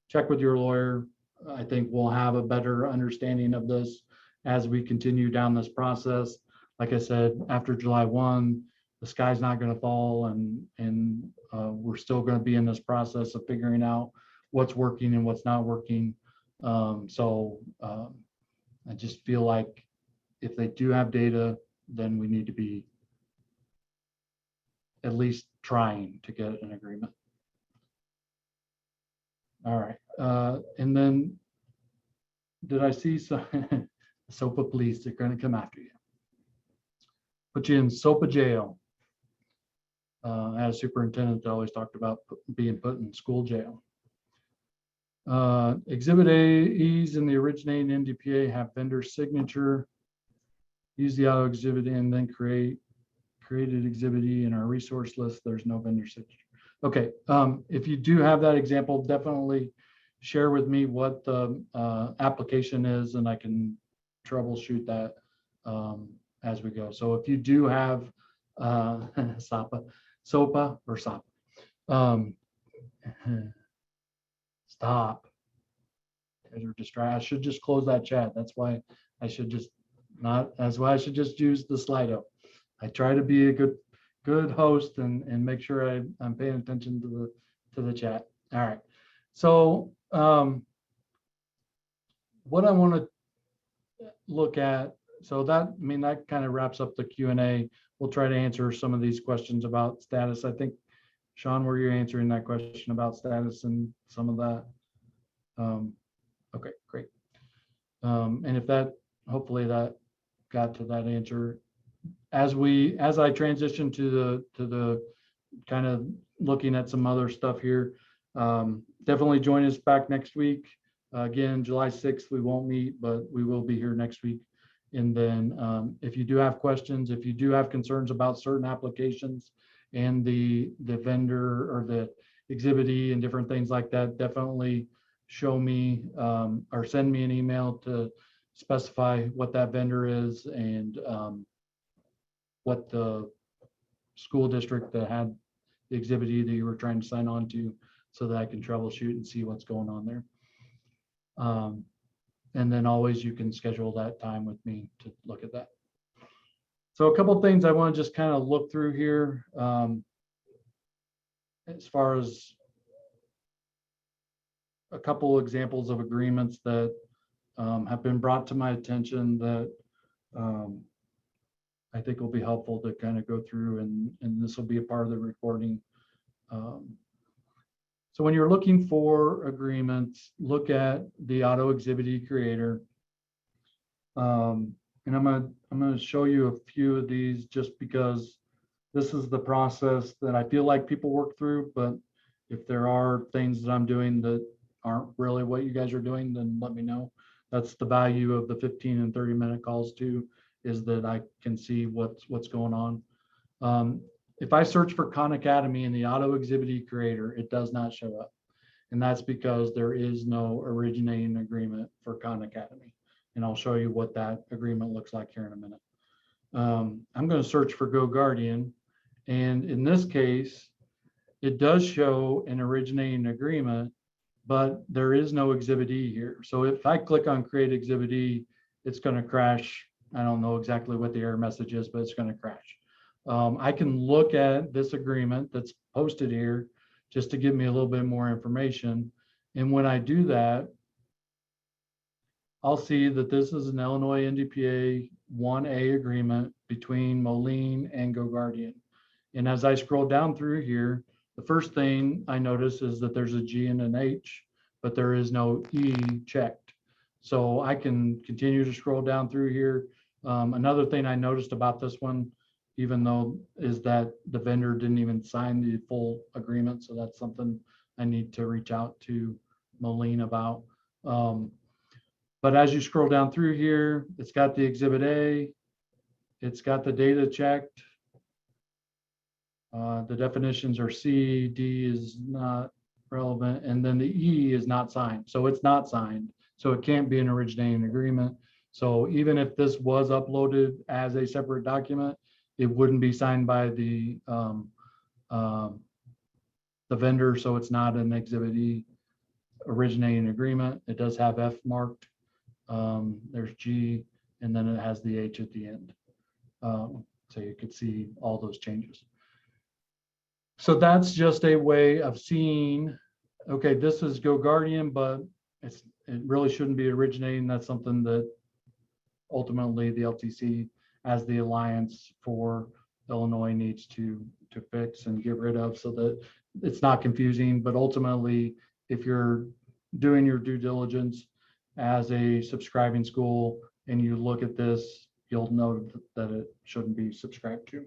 check with your lawyer. I think we'll have a better understanding of this as we continue down this process. Like I said, after July 1, the sky's not going to fall, and we're still going to be in this process of figuring out what's working and what's not working. So I just feel like if they do have data, then we need to be at least trying to get an agreement. All right, and then did I see some SOPPA police? They're going to come after you. Put you in SOPPA jail. As superintendent, I always talked about being put in school jail. Exhibit A's in the originating NDPA have vendor signature. Use the auto exhibit and then created exhibit E in our resource list. There's no vendor signature. Okay, if you do have that example, definitely share with me what the application is, and I can troubleshoot that as we go. So if you do have SOPPA or SOPPA, stop. You're distracted. I should just close that chat. That's why I should just not. That's why I should just use the Slido. I try to be a good host and make sure I'm paying attention to the chat. All right. So what I want to look at, so that, I mean, that kind of wraps up the Q&A. We'll try to answer some of these questions about status. I think, Sean, were you answering that question about status and some of that? Okay, great. And if that, hopefully that got to that answer. As I transition to the kind of looking at some other stuff here, definitely join us back next week. Again, July 6th, we won't meet, but we will be here next week. And then if you do have questions, if you do have concerns about certain applications and the vendor or the exhibit E and different things like that, definitely show me or send me an email to specify what that vendor is and what the school district that had the exhibit E that you were trying to sign on to, so that I can troubleshoot and see what's going on there. And then always you can schedule that time with me to look at that. So a couple of things I want to just kind of look through here as far as a couple examples of agreements that have been brought to my attention that I think will be helpful to kind of go through, and this will be a part of the recording. So when you're looking for agreements, look at the auto exhibitee creator. And I'm gonna show you a few of these just because this is the process that I feel like people work through, but if there are things that I'm doing that aren't really what you guys are doing, then let me know. That's the value of the 15 and 30-minute calls too, is that I can see what's going on. If I search for Khan Academy in the auto exhibitee creator, it does not show up. And that's because there is no originating agreement for Khan Academy. And I'll show you what that agreement looks like here in a minute. I'm going to search for GoGuardian. And in this case, it does show an originating agreement, but there is no Exhibit E here. So if I click on Create Exhibit E, it's going to crash. I don't know exactly what the error message is, but it's going to crash. I can look at this agreement that's posted here just to give me a little bit more information. And when I do that, I'll see that this is an Illinois NDPA 1A agreement between Moline and GoGuardian. And as I scroll down through here, the first thing I notice is that there's a G and an H, but there is no E checked. So I can continue to scroll down through here. Another thing I noticed about this one, even though, is that the vendor didn't even sign the full agreement. So that's something I need to reach out to Moline about. But as you scroll down through here, it's got the Exhibit A, it's got the data checked. The definitions are C, D is not relevant, and then the E is not signed. So it's not signed. So it can't be an originating agreement. So even if this was uploaded as a separate document, it wouldn't be signed by the vendor. So it's not an Exhibit E originating agreement. It does have F marked. There's G, and then it has the H at the end. So you could see all those changes. So that's just a way of seeing, okay, this is GoGuardian, but it really shouldn't be originating. That's something that ultimately the LTC as the alliance for Illinois needs to fix and get rid of so that it's not confusing. But ultimately, if you're doing your due diligence as a subscribing school and you look at this, you'll know that it shouldn't be subscribed to.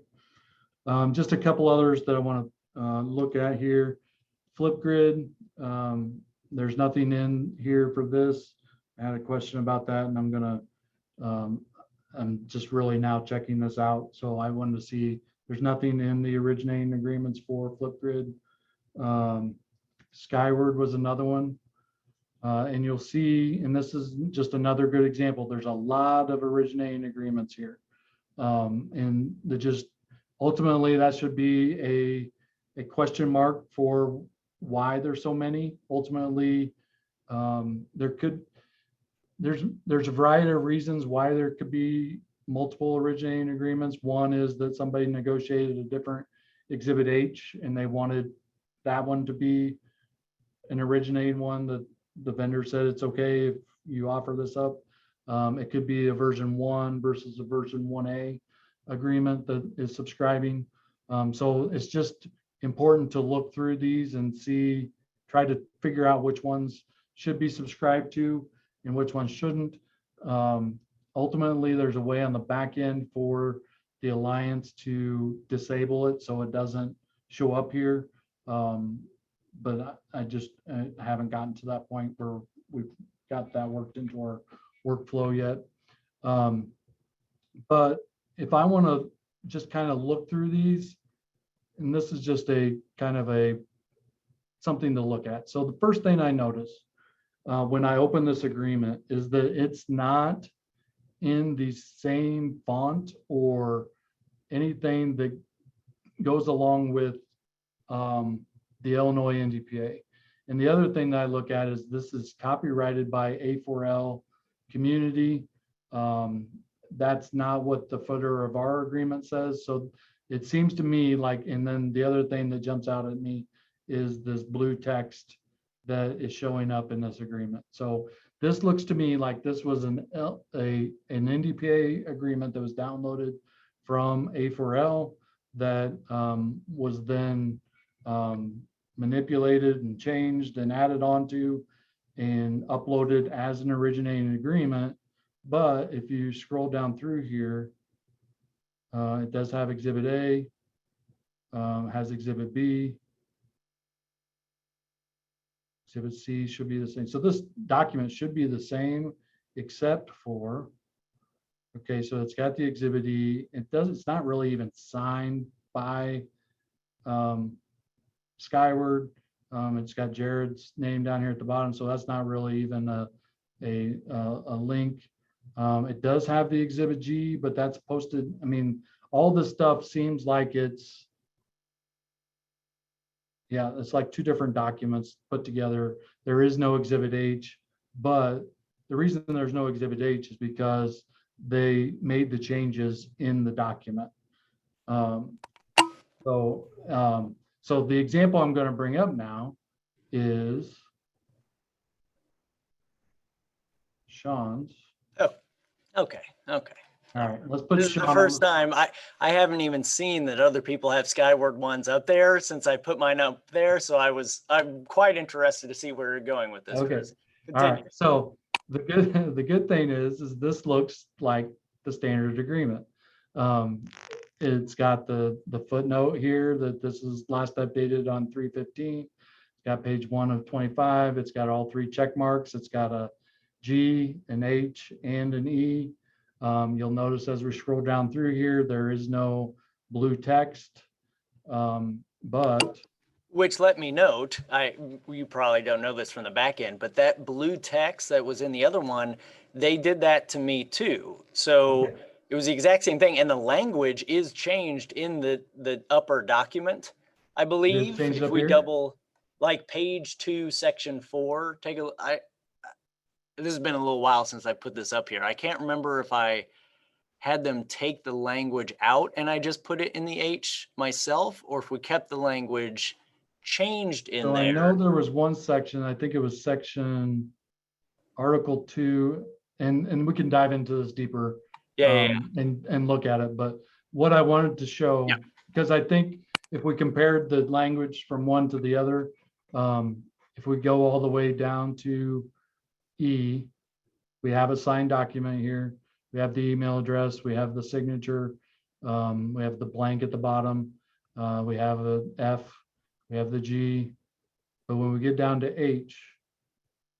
Just a couple others that I want to look at here. Flipgrid, there's nothing in here for this. I had a question about that, and I'm just really now checking this out. So I wanted to see, there's nothing in the originating agreements for Flipgrid. Skyward was another one. And you'll see, and this is just another good example, there's a lot of originating agreements here. And just ultimately that should be a question mark for why there's so many. Ultimately, there's a variety of reasons why there could be multiple originating agreements. One is that somebody negotiated a different Exhibit H and they wanted that one to be an originating one, that the vendor said it's okay if you offer this up. It could be a version 1 versus a version 1A agreement that is subscribing. So it's just important to look through these and see, try to figure out which ones should be subscribed to and which ones shouldn't. Ultimately, there's a way on the back end for the alliance to disable it so it doesn't show up here. But I haven't gotten to that point where we've got that worked into our workflow yet. But if I want to just kind of look through these, and this is just a kind of something to look at. So the first thing I notice when I open this agreement is that it's not in the same font or anything that goes along with the Illinois NDPA. And the other thing that I look at is this is copyrighted by A4L community. That's not what the footer of our agreement says. So it seems to me like, and then the other thing that jumps out at me is this blue text that is showing up in this agreement. So this looks to me like this was an NDPA agreement that was downloaded from A4L that was then manipulated and changed and added onto and uploaded as an originating agreement. But if you scroll down through here, it does have Exhibit A, has Exhibit B. Exhibit C should be the same. So this document should be the same, except for, okay, so it's got the Exhibit E. It's not really even signed by Skyward. It's got Jared's name down here at the bottom, so that's not really even a link. It does have the Exhibit G, but that's posted. I mean, all this stuff seems like it's, yeah, it's like two different documents put together. There is no Exhibit H, but the reason there's no Exhibit H is because they made the changes in the document. So the example I'm going to bring up now is Sean's. Oh, okay. All right, let's put This is Sean the first time I haven't even seen that other people have Skyward ones up there since I put mine up there. So I'm quite interested to see where you're going with this. Okay. Chris. All right. So the good thing is this looks like the standard agreement. It's got the footnote here that this is last updated on 3/15. It's got page 1 of 25. It's got all 3 check marks. It's got a G, an H, and an E. You'll notice as we scroll down through here, there is no blue text, but which, let me note, you probably don't know this from the back end, but that blue text that was in the other one, they did that to me too. So okay. It was the exact same thing, and the language is changed in the upper document, I believe. If we double, like page 2, section 4, take a look. This has been a little while since I put this up here. I can't remember if I had them take the language out and I just put it in the H myself, or if we kept the language changed in there. I know there was one section, I think it was section Article 2, and we can dive into this deeper and look at it. But what I wanted to show, because I think if we compared the language from one to the other, if we go all the way down to E, we have a signed document here. We have the email address. We have the signature. We have the blank at the bottom. We have a F. We have the G. But when we get down to H,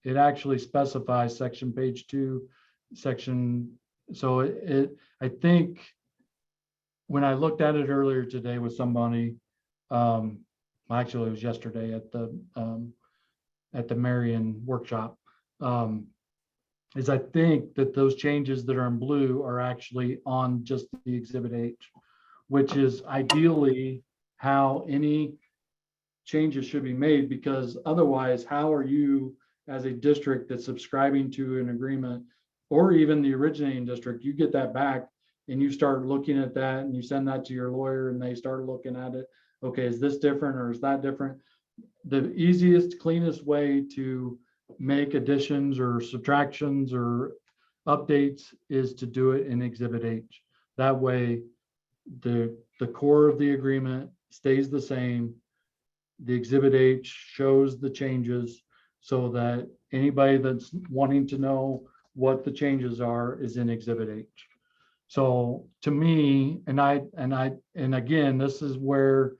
it actually specifies section page 2, section. So I think when I looked at it earlier today with somebody, actually it was yesterday at the Marion workshop, is I think that those changes that are in blue are actually on just the Exhibit H, which is ideally how any changes should be made, because otherwise, how are you as a district that's subscribing to an agreement, or even the originating district, you get that back and you start looking at that and you send that to your lawyer and they start looking at it. Okay, is this different or is that different? The easiest, cleanest way to make additions or subtractions or updates is to do it in Exhibit H. That way, the core of the agreement stays the same. The Exhibit H shows the changes so that anybody that's wanting to know what the changes are is in Exhibit H. So to me, and again, this is where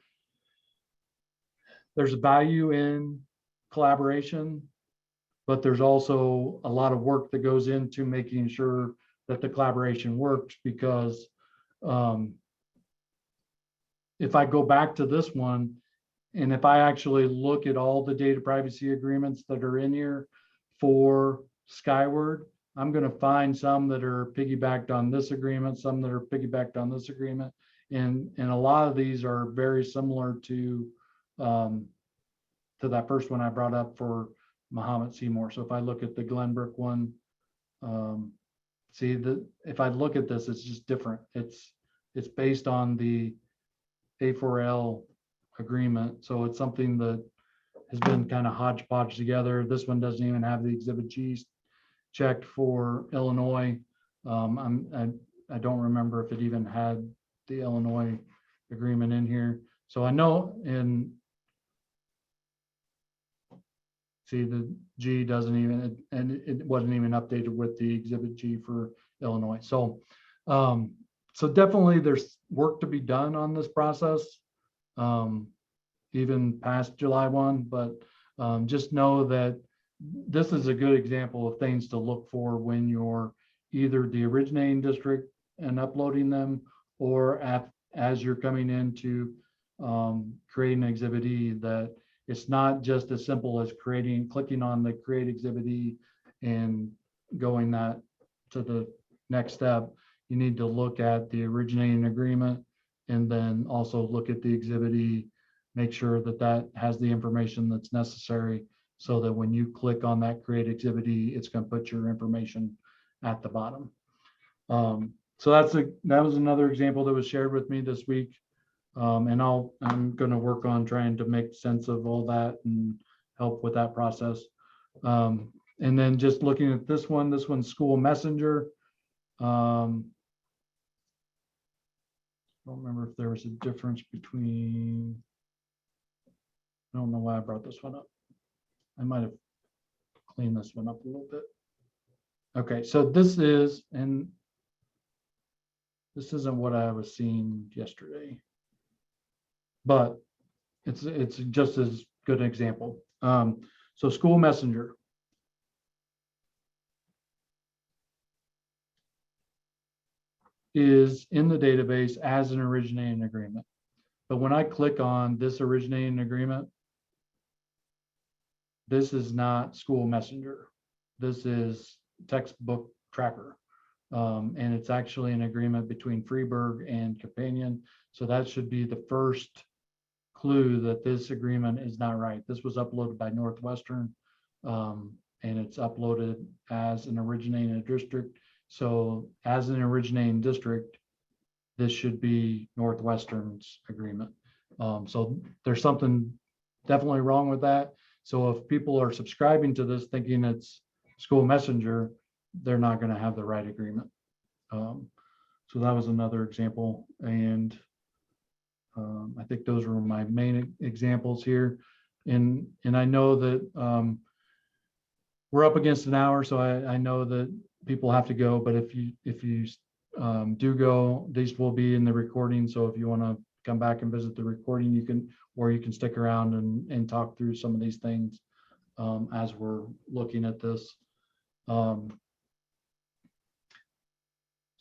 there's value in collaboration, but there's also a lot of work that goes into making sure that the collaboration works, because if I go back to this one, and if I actually look at all the data privacy agreements that are in here for Skyward, I'm going to find some that are piggybacked on this agreement, some that are piggybacked on this agreement. And a lot of these are very similar to that first one I brought up for Muhammad Seymour. So if I look at the Glenbrook one, see that if I look at this, it's just different. It's based on the A4L agreement. So it's something that has been kind of hodgepodge together. This one doesn't even have the Exhibit G's checked for Illinois. I don't remember if it even had the Illinois agreement in here. So I know, and see the G doesn't even, and it wasn't even updated with the exhibit G for Illinois. So, so definitely there's work to be done on this process, even past July 1, but just know that this is a good example of things to look for when you're either the originating district and uploading them, or as you're coming into creating Exhibit E, that it's not just as simple as clicking on the Create Exhibit E and going that to the next step. You need to look at the originating agreement and then also look at the Exhibit E, make sure that that has the information that's necessary, so that when you click on that Create Exhibit E, it's going to put your information at the bottom. So that was another example that was shared with me this week. And I'm going to work on trying to make sense of all that and help with that process. And then just looking at this one's SchoolMessenger. I don't remember if there was a difference between, I don't know why I brought this one up. I might have cleaned this one up a little bit. Okay, so this is, and this isn't what I was seeing yesterday, but it's just as good an example. So SchoolMessenger. Is in the database as an originating agreement. But when I click on this originating agreement, this is not SchoolMessenger. This is Textbook Tracker. And it's actually an agreement between Freeburg and Companion. So that should be the first clue that this agreement is not right. This was uploaded by Northwestern, and it's uploaded as an originating district. So as an originating district, this should be Northwestern's agreement. So there's something definitely wrong with that. So if people are subscribing to this thinking it's SchoolMessenger, they're not going to have the right agreement. So that was another example. And I think those were my main examples here. And I know that we're up against an hour, so I know that people have to go, but if you do go, these will be in the recording. So if you want to come back and visit the recording, you can, or you can stick around and talk through some of these things as we're looking at this. So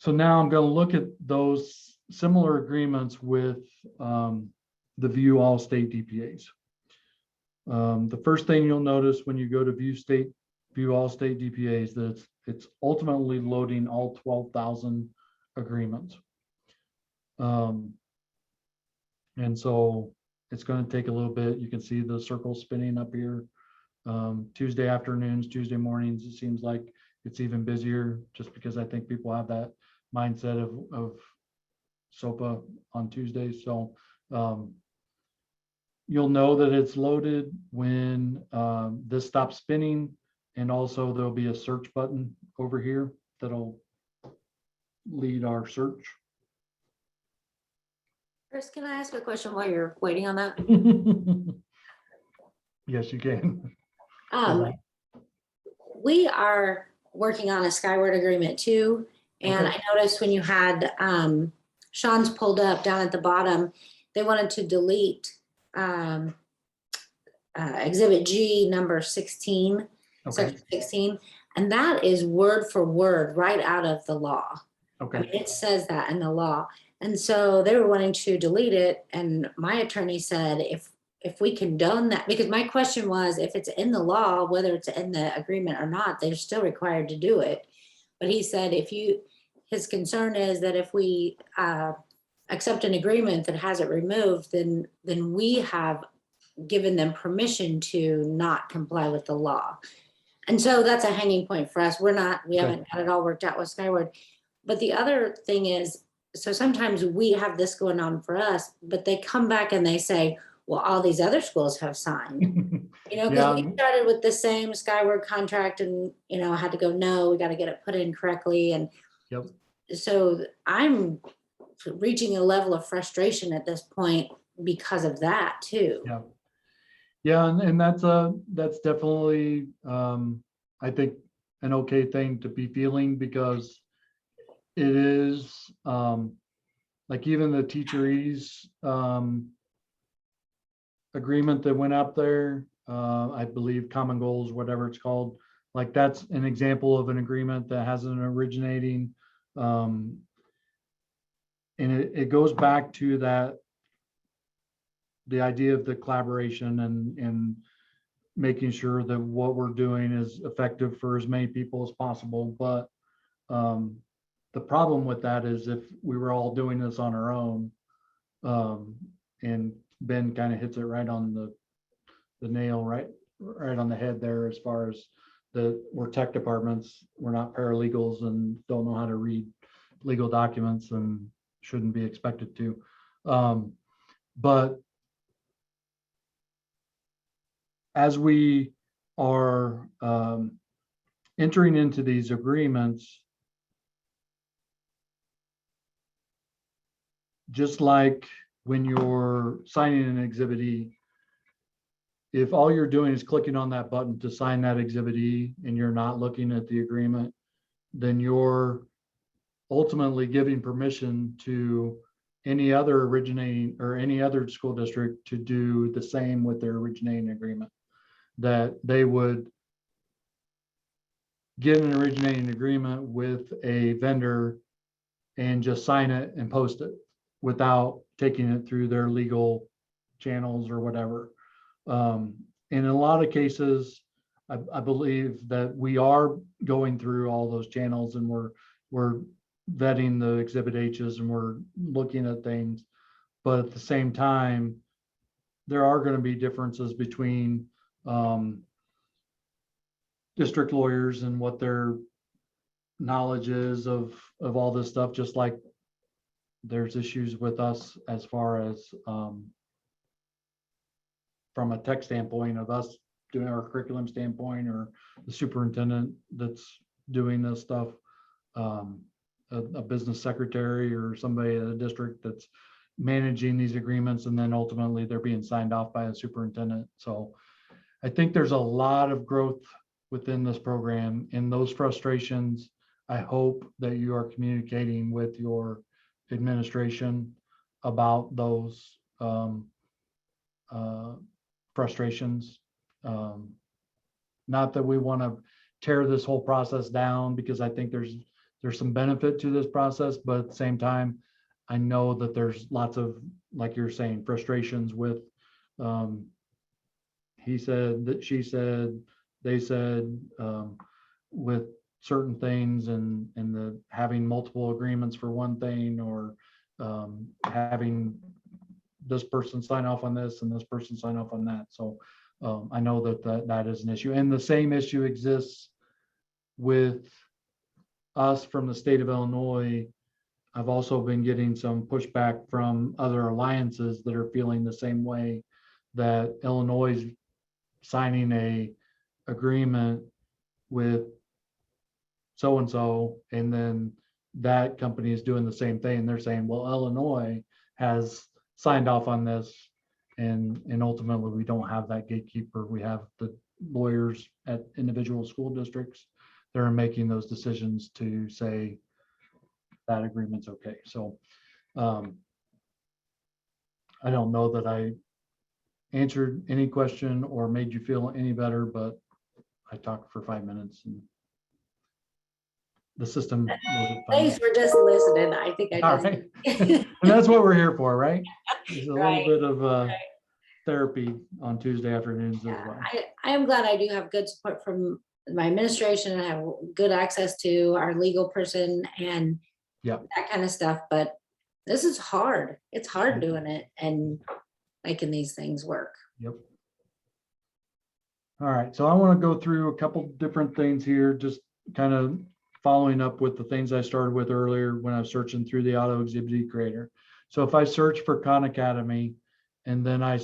now I'm going to look at those similar agreements with the View All State DPAs. The first thing you'll notice when you go to View All State DPAs, that it's ultimately loading all 12,000 agreements. And so it's going to take a little bit. You can see the circle spinning up here. Tuesday afternoons, Tuesday mornings, it seems like it's even busier, just because I think people have that mindset of SOPPA on Tuesdays. So you'll know that it's loaded when this stops spinning. And also there'll be a search button over here that'll lead our search. Chris, can I ask a question while you're waiting on that? Yes, you can. We are working on a Skyward agreement too. And Okay. I noticed when you had Sean's pulled up down at the bottom, they wanted to delete Exhibit G number 16, Okay. section 16. And that is word for word right out of the law. Okay. I mean, it says that in the law. And so they were wanting to delete it. And my attorney said, if we condone that, because my question was, if it's in the law, whether it's in the agreement or not, they're still required to do it. But he said, his concern is that if we accept an agreement that has it removed, then we have given them permission to not comply with the law. And so that's a hanging point for us. We haven't got it all worked out with Skyward. But the other thing is, so sometimes we have this going on for us, but they come back and they say, well, all these other schools have signed, because Yeah. we started with the same Skyward contract and, had to go, no, we got to get it put in correctly. And Yep. so I'm reaching a level of frustration at this point because of that too. Yeah. Yeah, and that's definitely I think an okay thing to be feeling, because it is like even the teacherese agreement that went up there, I believe Common Goals, whatever it's called, like that's an example of an agreement that has an originating, and it goes back to that, the idea of the collaboration and making sure that what we're doing is effective for as many people as possible. But the problem with that is if we were all doing this on our own, and Ben kind of hits it right on the nail, right on the head there, as far as we're tech departments, we're not paralegals and don't know how to read legal documents and shouldn't be expected to. But as we are entering into these agreements, just like when you're signing an Exhibit E, if all you're doing is clicking on that button to sign that Exhibit E and you're not looking at the agreement, then you're ultimately giving permission to any other originating or any other school district to do the same with their originating agreement, that they would get an originating agreement with a vendor and just sign it and post it without taking it through their legal channels or whatever. In a lot of cases, I believe that we are going through all those channels, and we're vetting the Exhibit H's and we're looking at things. But at the same time, there are going to be differences between district lawyers and what their knowledge is of all this stuff, just like there's issues with us as far as from a tech standpoint of us doing our curriculum standpoint, or the superintendent that's doing this stuff, a business secretary or somebody at a district that's managing these agreements, and then ultimately they're being signed off by a superintendent. So I think there's a lot of growth within this program. In those frustrations, I hope that you are communicating with your administration about those frustrations. Not that we want to tear this whole process down, because I think there's some benefit to this process, but at the same time, I know that there's lots of, like you're saying, frustrations with he said, that she said, they said, with certain things, and the having multiple agreements for one thing, or having this person sign off on this and this person sign off on that. So I know that is an issue, and the same issue exists with us from the state of Illinois. I've also been getting some pushback from other alliances that are feeling the same way, that Illinois is signing a agreement with so-and-so, and then that company is doing the same thing. And they're saying, well, Illinois has signed off on this, and ultimately we don't have that gatekeeper. We have the lawyers at individual school districts that are making those decisions to say that agreement's okay. So I don't know that I answered any question or made you feel any better, but I talked for 5 minutes and the system. Thanks for just listening. I think I just. Right. And that's what we're here for, right? There's a Right. little bit of therapy on Tuesday afternoons as well. I am glad I do have good support from my administration. I have good access to our legal person and that kind of stuff, but this is hard. It's hard doing it and making these things work. Yep. All right, so I want to go through a couple different things here, just kind of following up with the things I started with earlier when I was searching through the Auto Exhibit E Creator. So if I search for Khan Academy, and then I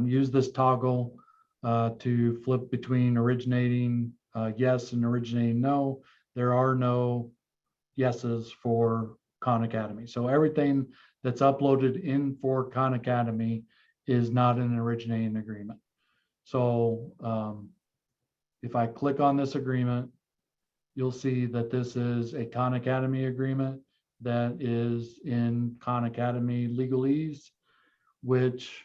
use this toggle to flip between originating yes and originating no, there are no yeses for Khan Academy. So everything that's uploaded in for Khan Academy is not an originating agreement. So if I click on this agreement, you'll see that this is a Khan Academy agreement that is in Khan Academy legalese, which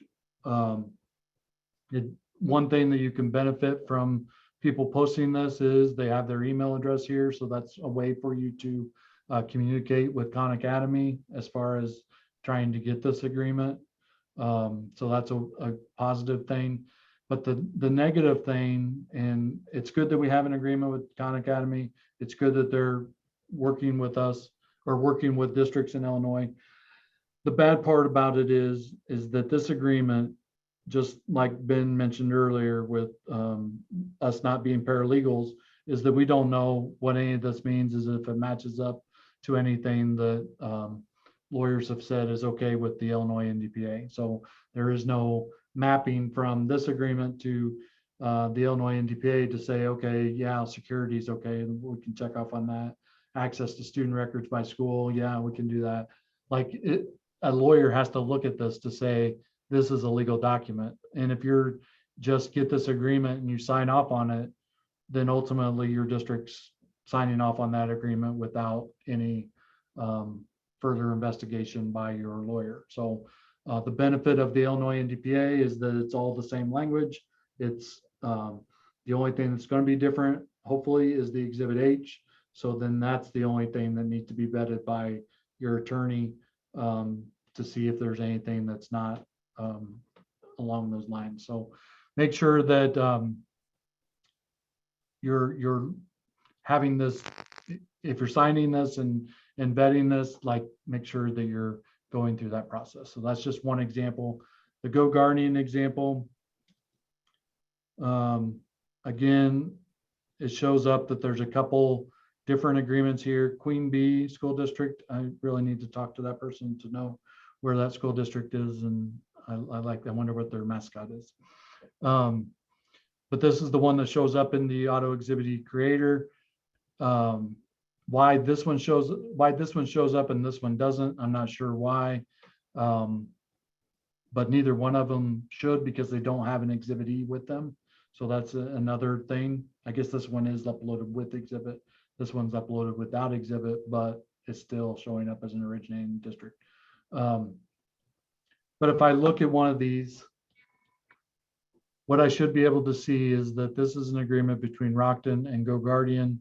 one thing that you can benefit from people posting this is they have their email address here. So that's a way for you to communicate with Khan Academy as far as trying to get this agreement. So that's a positive thing. But the negative thing, and it's good that we have an agreement with Khan Academy. It's good that they're working with us or working with districts in Illinois. The bad part about it is that this agreement, just like Ben mentioned earlier with us not being paralegals, is that we don't know what any of this means, is if it matches up to anything that lawyers have said is okay with the Illinois NDPA. So there is no mapping from this agreement to the Illinois NDPA to say, okay, yeah, security is okay, and we can check off on that. Access to student records by school, yeah, we can do that. Like a lawyer has to look at this to say, this is a legal document. And if you're just get this agreement and you sign off on it, then ultimately your district's signing off on that agreement without any further investigation by your lawyer. So the benefit of the Illinois NDPA is that it's all the same language. It's the only thing that's going to be different, hopefully, is the Exhibit H. So then that's the only thing that needs to be vetted by your attorney to see if there's anything that's not along those lines. So make sure that you're having this, if you're signing this and vetting this, like make sure that you're going through that process. So that's just one example. The GoGuardian example, again, it shows up that there's a couple different agreements here. Queen Bee School District, I really need to talk to that person to know where that school district is, and I wonder what their mascot is. But this is the one that shows up in the auto exhibit creator. Why this one shows up and this one doesn't, I'm not sure why. But neither one of them should, because they don't have an exhibit E with them. So that's another thing. I guess this one is uploaded with exhibit. This one's uploaded without exhibit, but it's still showing up as an originating district. But if I look at one of these, what I should be able to see is that this is an agreement between Rockton and GoGuardian.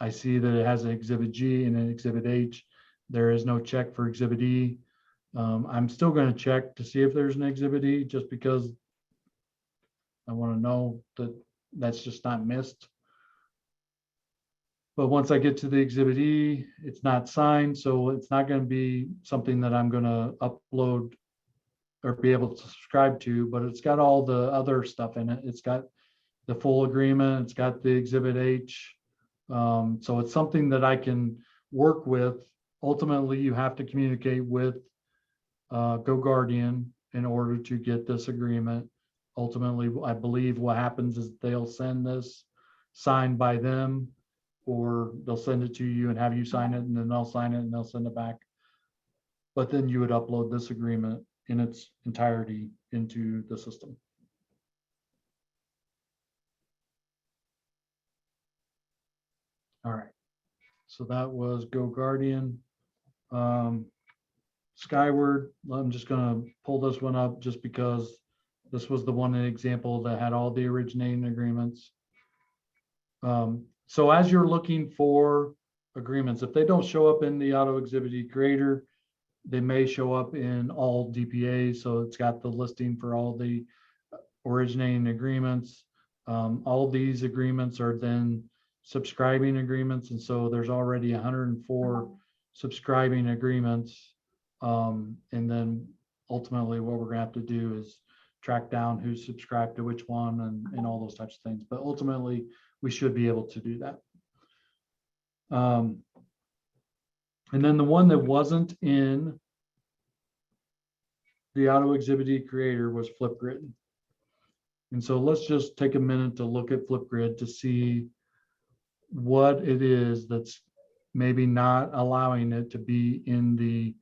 I see that it has an exhibit G and an exhibit H. There is no check for exhibit E. I'm still going to check to see if there's an exhibit E, just because I want to know that that's just not missed. But once I get to the exhibit E, it's not signed, so it's not going to be something that I'm going to upload or be able to subscribe to, but it's got all the other stuff in it. It's got the full agreement, it's got the exhibit H. So it's something that I can work with. Ultimately, you have to communicate with GoGuardian in order to get this agreement. Ultimately, I believe what happens is they'll send this signed by them, or they'll send it to you and have you sign it, and then they'll sign it and they'll send it back. But then you would upload this agreement in its entirety into the system. All right, so that was GoGuardian. Skyward, I'm just going to pull this one up just because this was the one example that had all the originating agreements. So as you're looking for agreements, if they don't show up in the auto exhibit creator, they may show up in all DPAs. So it's got the listing for all the originating agreements. All these agreements are then subscribing agreements. And so there's already 104 subscribing agreements. And then ultimately what we're gonna have to do is track down who's subscribed to which one and all those types of things. But ultimately we should be able to do that. And then the one that wasn't in the auto exhibit creator was Flipgrid. And so let's just take a minute to look at Flipgrid to see what it is that's maybe not allowing it to be in the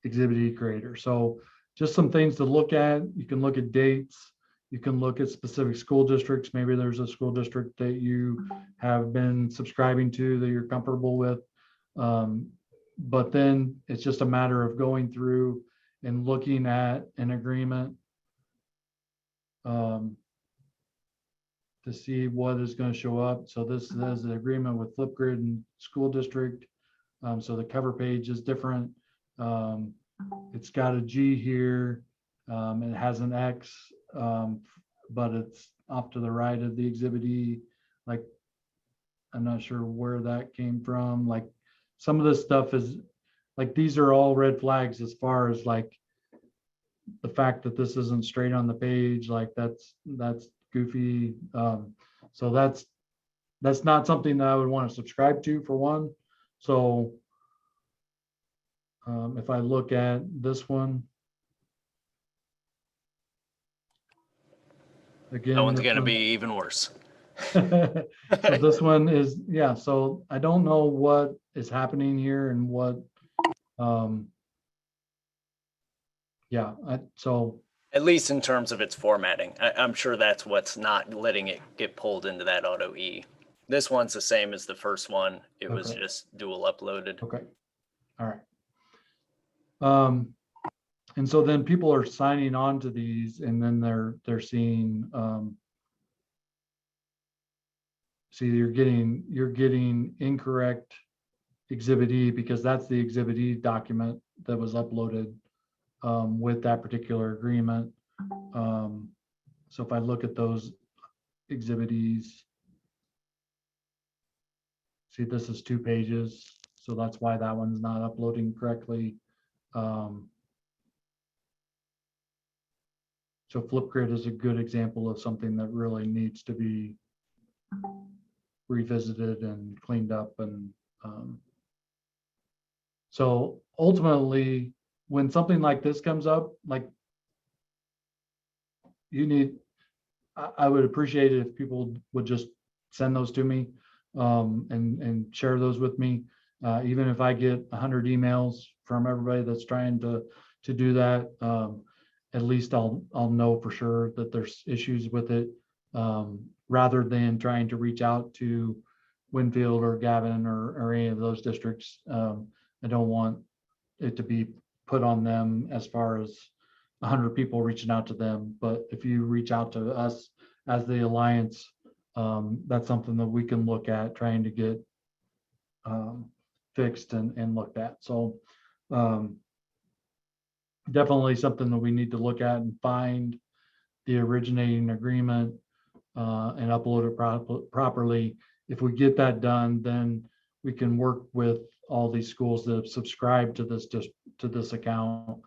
Exhibit E creator. So just some things to look at. You can look at dates. You can look at specific school districts. Maybe there's a school district that you have been subscribing to that you're comfortable with. But then it's just a matter of going through and looking at an agreement to see what is going to show up. So this is an agreement with Flipgrid and school district. So the cover page is different. It's got a G here. It has an X, but it's off to the right of the Exhibit E. Like, I'm not sure where that came from. Like, some of this stuff is like, these are all red flags as far as like the fact that this isn't straight on the page. Like, that's goofy. So that's not something that I would want to subscribe to, for one. So if I look at this one, again, That one's going to be even worse. So this one is, yeah, so I don't know what is happening here and what, so At least in terms of its formatting. I'm sure that's what's not letting it get pulled into that auto E. This one's the same as the first one. It was Okay. just dual uploaded. okay, all right. And so then people are signing on to these, and then they're seeing, see, you're getting incorrect Exhibit E, because that's the Exhibit E document that was uploaded with that particular agreement. So if I look at those Exhibit E's, see, this is 2 pages, so that's why that one's not uploading correctly. So Flipgrid is a good example of something that really needs to be revisited and cleaned up. And so ultimately, when something like this comes up, like, you need, I would appreciate it if people would just send those to me and share those with me. Even if I get 100 emails from everybody that's trying to do that, at least I'll know for sure that there's issues with it, rather than trying to reach out to Winfield or Gavin or any of those districts. I don't want it to be put on them as far as 100 people reaching out to them. But if you reach out to us as the Alliance, that's something that we can look at trying to get fixed and looked at. So definitely something that we need to look at and find the originating agreement and upload it properly. If we get that done, then we can work with all these schools that have subscribed to this, just to this account.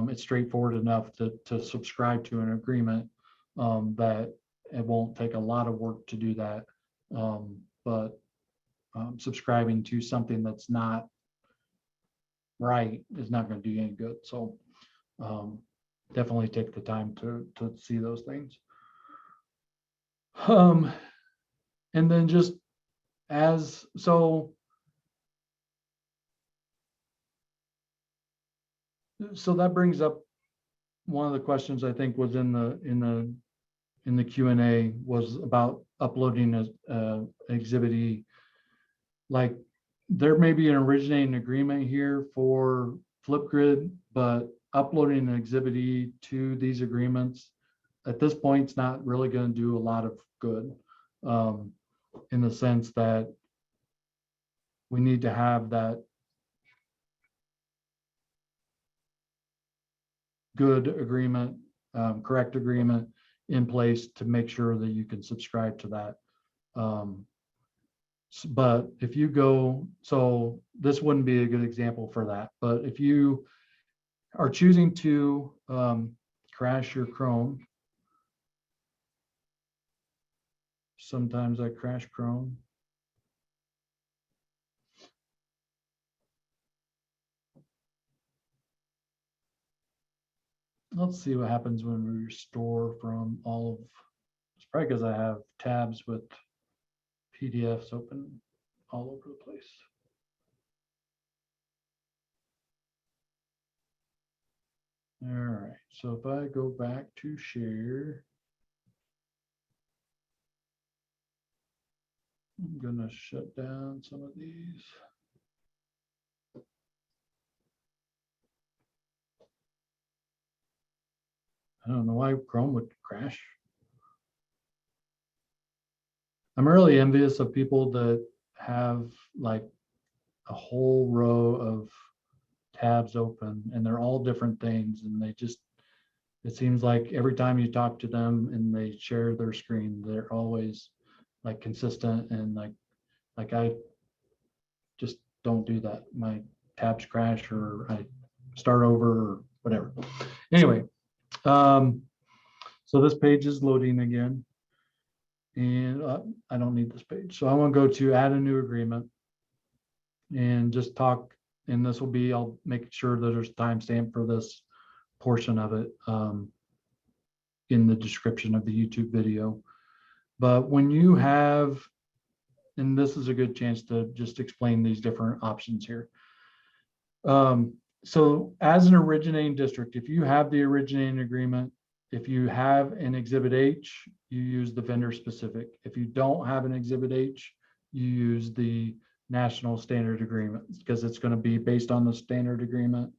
It's straightforward enough to subscribe to an agreement, that it won't take a lot of work to do that. But subscribing to something that's not right is not going to do any good. So definitely take the time to see those things. And then just as so that brings up one of the questions I think was in the Q&A, was about uploading a Exhibit E. Like, there may be an originating agreement here for Flipgrid, but uploading an Exhibit E to these agreements at this point is not really going to do a lot of good, in the sense that we need to have that good agreement, correct agreement in place to make sure that you can subscribe to that. But if you go, so this wouldn't be a good example for that, but if you are choosing to crash your Chrome, sometimes I crash Chrome. Let's see what happens when we restore from all of, it's probably because I have tabs with PDFs open. all over the place. All right, so if I go back to share, I'm gonna shut down some of these. I don't know why Chrome would crash. I'm really envious of people that have like a whole row of tabs open and they're all different things, and they just, it seems like every time you talk to them and they share their screen, they're always like consistent, and like I just don't do that. My tabs crash or I start over or whatever. Anyway, so this page is loading again, and I don't need this page. So I want to go to add a new agreement and just talk, and this will be, I'll make sure that there's timestamp for this portion of it in the description of the YouTube video. But when you have, and this is a good chance to just explain these different options here. So as an originating district, if you have the originating agreement, if you have an Exhibit H, you use the vendor specific. If you don't have an Exhibit H, you use the national standard agreements, because it's going to be based on the standard agreement.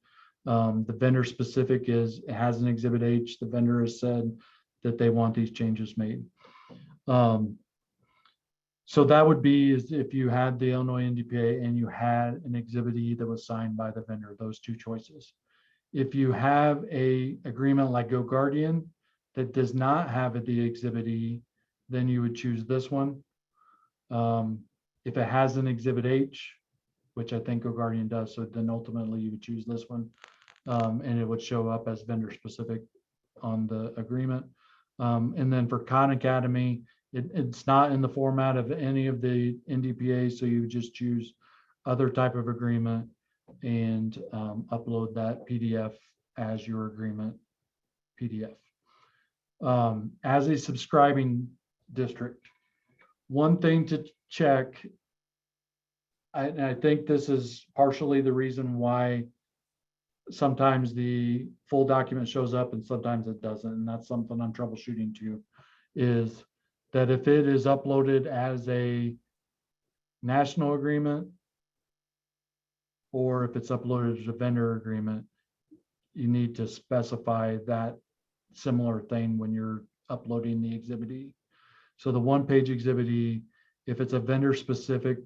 The vendor specific is, it has an Exhibit H. The vendor has said that they want these changes made. So that would be is if you had the IL-NDPA and you had an Exhibit E that was signed by the vendor, those two choices. If you have a agreement like GoGuardian that does not have the Exhibit E, then you would choose this one. If it has an Exhibit H, which I think GoGuardian does, so then ultimately you would choose this one, and it would show up as vendor specific on the agreement. And then for Khan Academy, it's not in the format of any of the NDPA, so you would just choose other type of agreement and upload that PDF as your agreement PDF. As a subscribing district, one thing to check, and I think this is partially the reason why sometimes the full document shows up and sometimes it doesn't, and that's something I'm troubleshooting to, is that if it is uploaded as a national agreement or if it's uploaded as a vendor agreement, you need to specify that similar thing when you're uploading the Exhibit E. So the one-page Exhibit E, if it's a vendor specific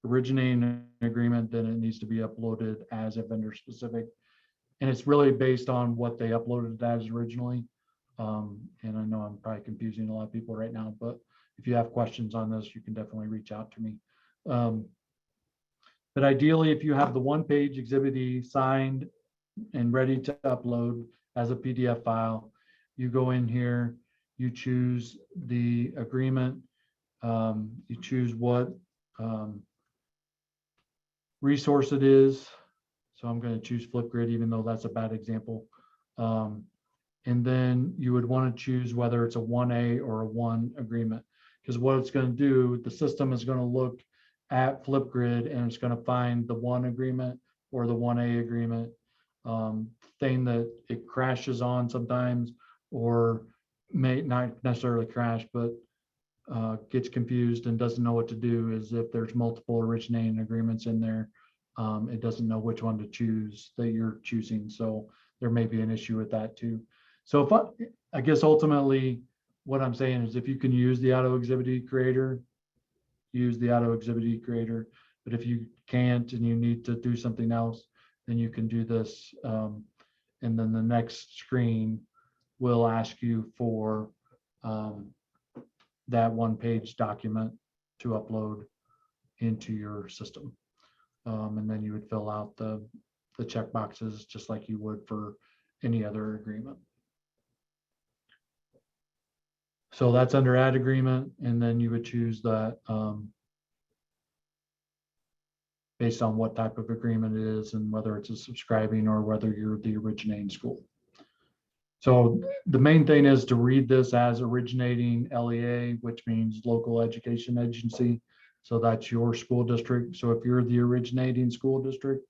originating agreement, then it needs to be uploaded as a vendor specific. And it's really based on what they uploaded as originally. And I know I'm probably confusing a lot of people right now, but if you have questions on this, you can definitely reach out to me. But ideally, if you have the one-page Exhibit E signed and ready to upload as a PDF file, you go in here, you choose the agreement, you choose what resource it is. So I'm going to choose Flipgrid, even though that's a bad example. And then you would want to choose whether it's a 1A or a 1 agreement, because what it's going to do, the system is going to look at Flipgrid and it's going to find the 1 agreement or the 1A agreement thing that it crashes on sometimes, or may not necessarily crash, but gets confused and doesn't know what to do, is if there's multiple originating agreements in there, it doesn't know which one to choose that you're choosing. So there may be an issue with that too. So if I guess ultimately what I'm saying is, if you can use the auto Exhibit E creator, use the auto Exhibit E creator. But if you can't and you need to do something else, then you can do this. And then the next screen will ask you for that one-page document to upload into your system. And then you would fill out the check boxes just like you would for any other agreement. So that's under add agreement, and then you would choose that based on what type of agreement it is and whether it's a subscribing or whether you're the originating school. So the main thing is to read this as originating LEA, which means local education agency. So that's your school district. So if you're the originating school district,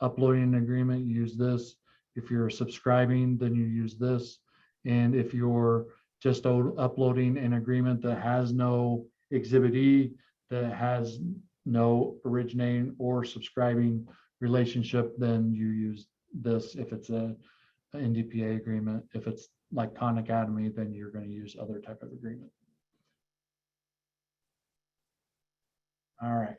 uploading an agreement, you use this. If you're subscribing, then you use this. And if you're just uploading an agreement that has no Exhibit E, that has no originating or subscribing relationship, then you use this. If it's a NDPA agreement, if it's like Khan Academy, then you're going to use other type of agreement. All right.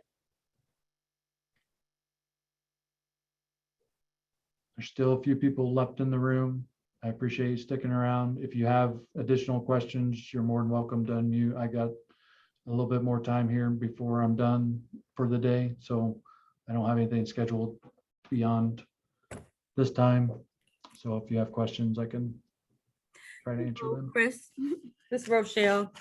There's still a few people left in the room. I appreciate you sticking around. If you have additional questions, you're more than welcome to unmute. I got a little bit more time here before I'm done for the day, so I don't have anything scheduled beyond this time. So if you have questions, I can try to answer them. Chris, this is Rochelle.